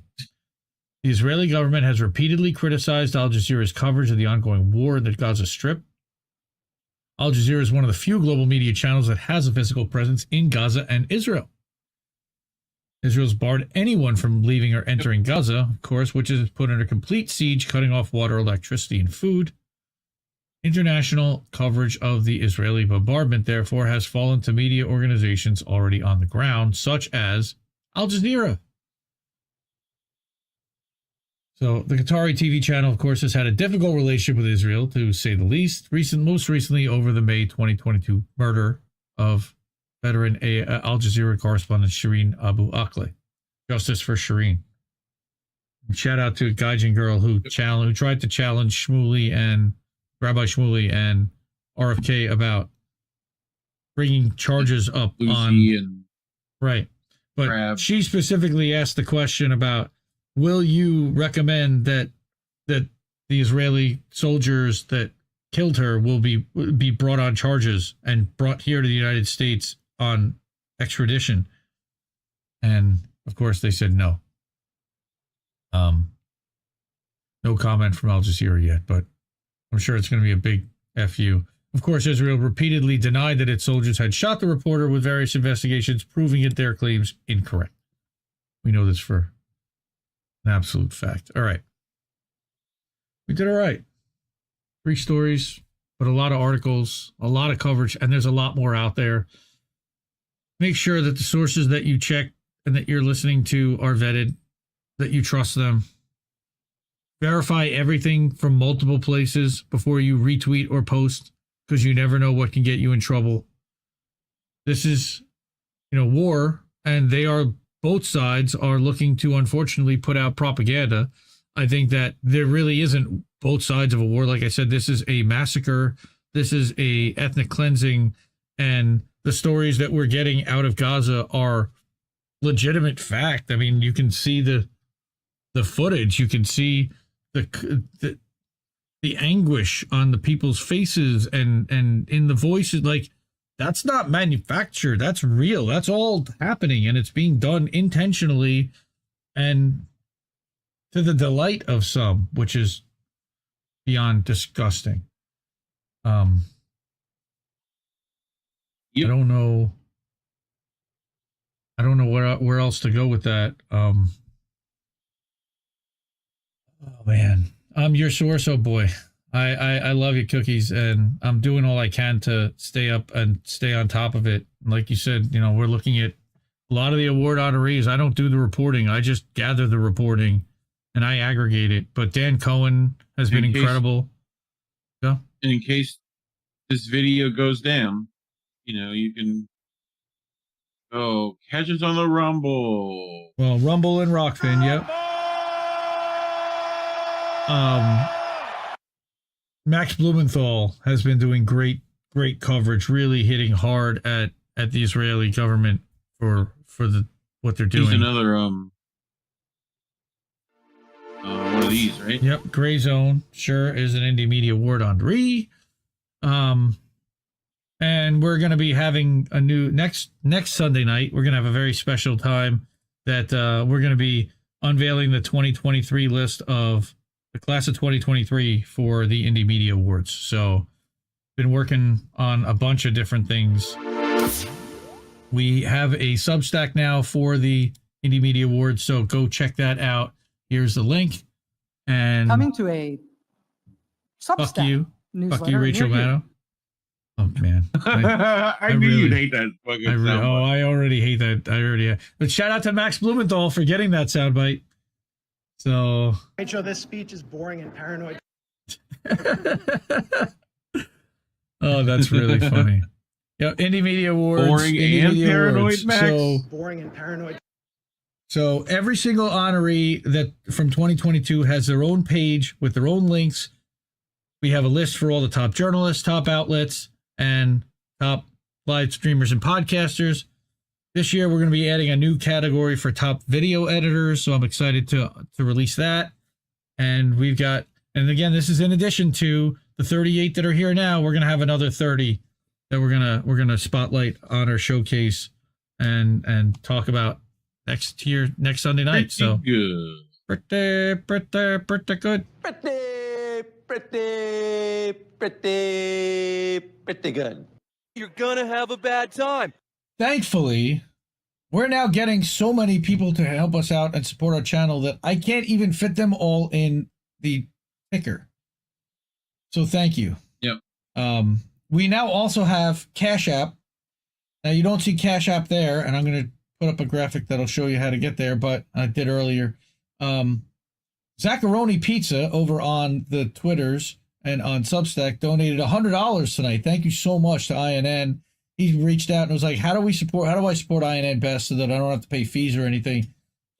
The Israeli government has repeatedly criticized Al Jazeera's coverage of the ongoing war in the Gaza Strip. Al Jazeera is one of the few global media channels that has a physical presence in Gaza and Israel. Israel's barred anyone from leaving or entering Gaza, of course, which is put under complete siege, cutting off water, electricity, and food. International coverage of the Israeli bombardment, therefore, has fallen to media organizations already on the ground, such as Al Jazeera. So the Qatari TV channel, of course, has had a difficult relationship with Israel, to say the least. Most recently over the May 2022 murder of veteran Al Jazeera correspondent Shireen Abu Akleh. Justice for Shireen. And shout out to a Gaijin girl who tried to challenge Shmuley and Rabbi Shmuley and RFK about bringing charges up Lucy on... And right. But Crab. She specifically asked the question about, will you recommend that the Israeli soldiers that killed her will be brought on charges and brought here to the United States on extradition? And of course they said no. No comment from Al Jazeera yet, but I'm sure it's going to be a big FU. Of course, Israel repeatedly denied that its soldiers had shot the reporter, with various investigations proving their claims incorrect. We know this for an absolute fact. All right. We did all right. 3 stories, but a lot of articles, a lot of coverage, and there's a lot more out there. Make sure that the sources that you check and that you're listening to are vetted, that you trust them. Verify everything from multiple places before you retweet or post, because you never know what can get you in trouble. This is, war, and both sides are looking to, unfortunately, put out propaganda. I think that there really isn't both sides of a war. Like I said, this is a massacre. This is a ethnic cleansing, and the stories that we're getting out of Gaza are legitimate fact. I mean, you can see the footage. You can see the anguish on the people's faces and in the voices. Like, that's not manufactured. That's real. That's all happening, and it's being done intentionally and to the delight of some, which is beyond disgusting. I don't know where else to go with that. Oh man, I'm your source. Oh boy, I love you, Cookies, and I'm doing all I can to stay up and stay on top of it. Like you said, you know, we're looking at a lot of the award honorees. I don't do the reporting. I just gather the reporting and I aggregate it. But Dan Cohen has been incredible. Yeah. And in case this video goes down, you know, you can catch us on the Rumble. Well, Rumble and Rockfin, yep. Max Blumenthal has been doing great coverage, really hitting hard at the Israeli government for what they're doing. He's another one of these, right? Yep, Gray Zone sure is an Indie Media Award honoree. And we're going to be having a new next Sunday night. We're going to have a very special time that we're going to be unveiling the 2023 list of the class of 2023 for the Indie Media Awards. So been working on a bunch of different things. We have a Substack now for the Indie Media Awards, so go check that out. Here's the link. And coming to a Substack fuck you, Rachel near you. Maddow. Oh man, I knew you'd hate that fucking soundbite. I already hate that. But shout out to Max Blumenthal for getting that soundbite. So Rachel, this speech is boring and paranoid. Oh, that's really funny. Yeah, Indie Media Awards. Boring Indie and Media paranoid, Awards. Max. Boring and paranoid. So every single honoree that from 2022 has their own page with their own links. We have a list for all the top journalists, top outlets, and top live streamers and podcasters. This year, we're going to be adding a new category for top video editors, so I'm excited to release that. And we've got, and again, this is in addition to the 38 that are here now. We're going to have another 30 that we're gonna spotlight, honor, showcase, and talk about next Sunday night. So good. Pretty good. Pretty good. You're gonna have a bad time. Thankfully, we're now getting so many people to help us out and support our channel that I can't even fit them all in the ticker. So thank you. Yep. We now also have Cash App. Now you don't see Cash App there, and I'm going to put up a graphic that'll show you how to get there, but I did earlier. Zaccaroni Pizza over on the Twitters and on Substack donated $100 tonight. Thank you so much to INN. He reached out and was like, how do I support INN best so that I don't have to pay fees or anything?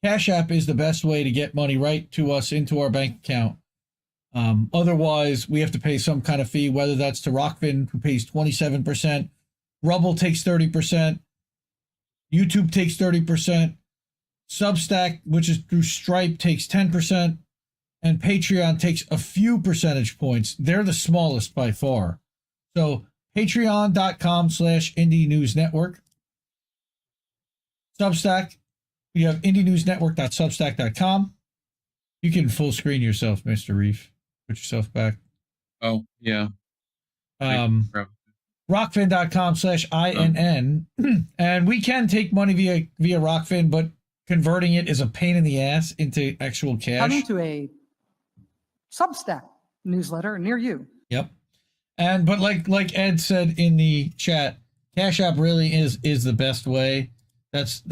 Cash App is the best way to get money right to us into our bank account. Otherwise, we have to pay some kind of fee, whether that's to Rockfin, who pays 27%, Rumble takes 30%, YouTube takes 30%, Substack, which is through Stripe, takes 10%, and Patreon takes a few percentage points. They're the smallest by far. So patreon.com/Indie News Network. Substack, you have indienewsnetwork.substack.com. You can full screen yourself, Mr. Reef. Put yourself back. Oh, yeah. Rockfin.com/INN. And we can take money via Rockfin, but converting it is a pain in the ass into actual cash. Coming to a Substack newsletter near you. Yep. And but like Ed said in the chat, Cash App really is the best way. That's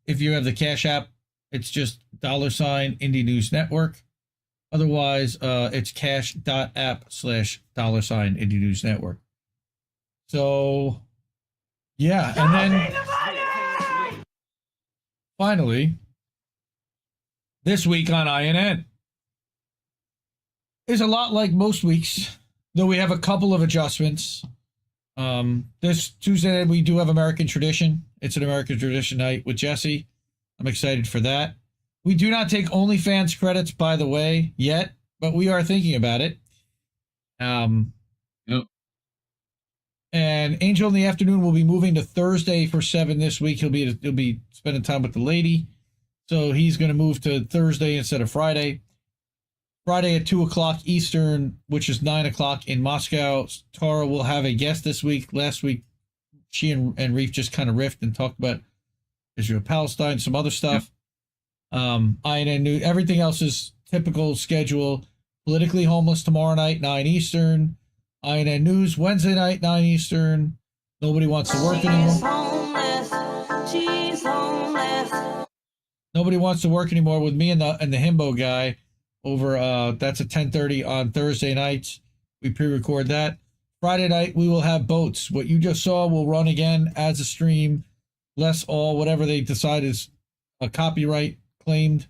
if you have the Cash App, it's just $Indie News Network. Otherwise, it's cash.app/$Indie News Network. So, yeah, and then finally, this week on INN is a lot like most weeks, though we have a couple of adjustments. This Tuesday we do have American Tradition. It's an American Tradition night with Jesse. I'm excited for that. We do not take OnlyFans credits, by the way, yet, but we are thinking about it. Yep. And Angel in the Afternoon will be moving to Thursday for 7 this week. He'll be spending time with the lady, so he's going to move to Thursday instead of Friday. Friday at 2:00 Eastern, which is 9:00 in Moscow. Tara will have a guest this week. Last week, she and Reef just kind of riffed and talked about Israel, Palestine, some other stuff. INN News, everything else is typical schedule. Politically Homeless tomorrow night, 9 Eastern. INN News Wednesday night, 9 Eastern. Nobody Wants to Work Anymore. Nobody wants to work anymore with me and the himbo guy over. That's at 10:30 on Thursday nights. We pre-record that. Friday night we will have boats. What you just saw will run again as a stream. Less all whatever they decide is a copyright claimed.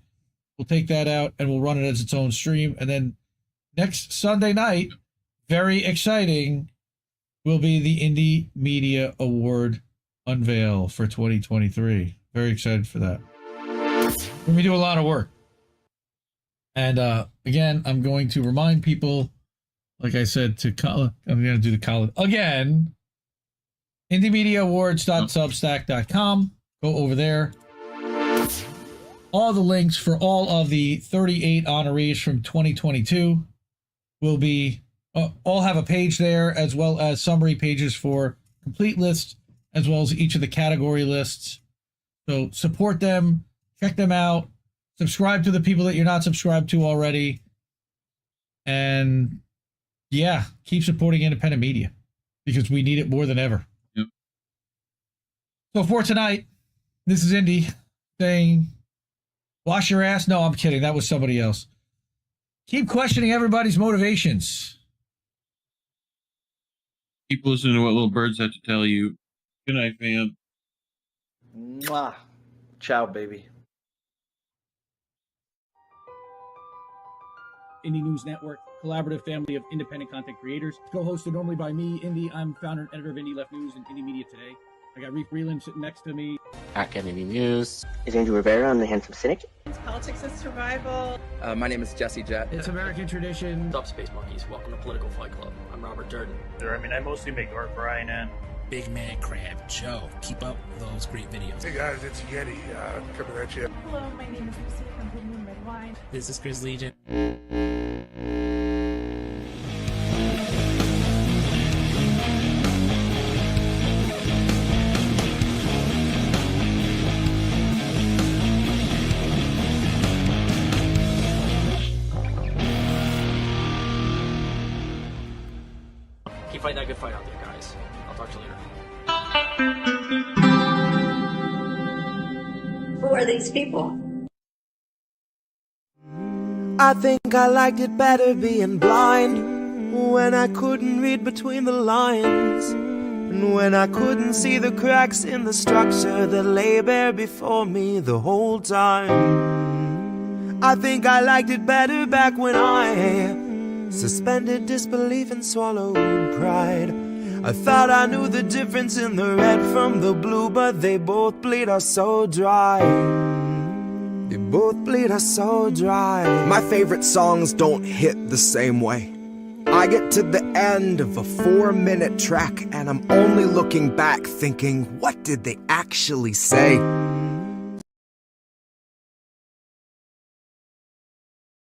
We'll take that out and we'll run it as its own stream. And then next Sunday night, very exciting, will be the Indie Media Award unveil for 2023. Very excited for that. We do a lot of work. And again, I'm going to remind people, like I said to Colin, I'm going to do the Colin again. IndieMediaAwards.substack.com. Go over there. All the links for all of the 38 honorees from 2022 will be all have a page there, as well as summary pages for complete lists, as well as each of the category lists. So support them, check them out, subscribe to the people that you're not subscribed to already, and yeah, keep supporting independent media because we need it more than ever. Yep. So for tonight, this is Indy saying, wash your ass. No, I'm kidding. That was somebody else. Keep questioning everybody's motivations. Keep listening to what little birds have to tell you. Good night, fam. Mwah. Ciao, baby. Indie News Network, collaborative family of independent content creators. Co-hosted normally by me, Indy. I'm founder and editor of Indie Left News and Indie Media Today. I got Reef Breland sitting next to me. At Kennedy News. Is Andrew Rivera, I'm the handsome cynic. It's Politics and Survival. My name is Jesse Jett. It's American Tradition. What's up, Space Monkeys? Welcome to Political Fight Club. I'm Robert Durden. I mean, I mostly make art for INN. Big Man Crab Joe. Keep up those great videos. Hey guys, it's Yeti coming at you. Hello, my name is Lucy from Blue Moon Red Wine. This is Chris Legion. Keep fighting that good fight out there, guys. I'll talk to you later. Who are these people? I think I liked it better being blind, when I couldn't read between the lines, and when I couldn't see the cracks in the structure that lay bare before me the whole time. I think I liked it better back when I suspended disbelief and swallowed pride. I thought I knew the difference in the red from the blue, but they both bleed us so dry. They both bleed us so dry. My favorite songs don't hit the same way. I get to the end of a 4-minute track and I'm only looking back thinking, what did they actually say?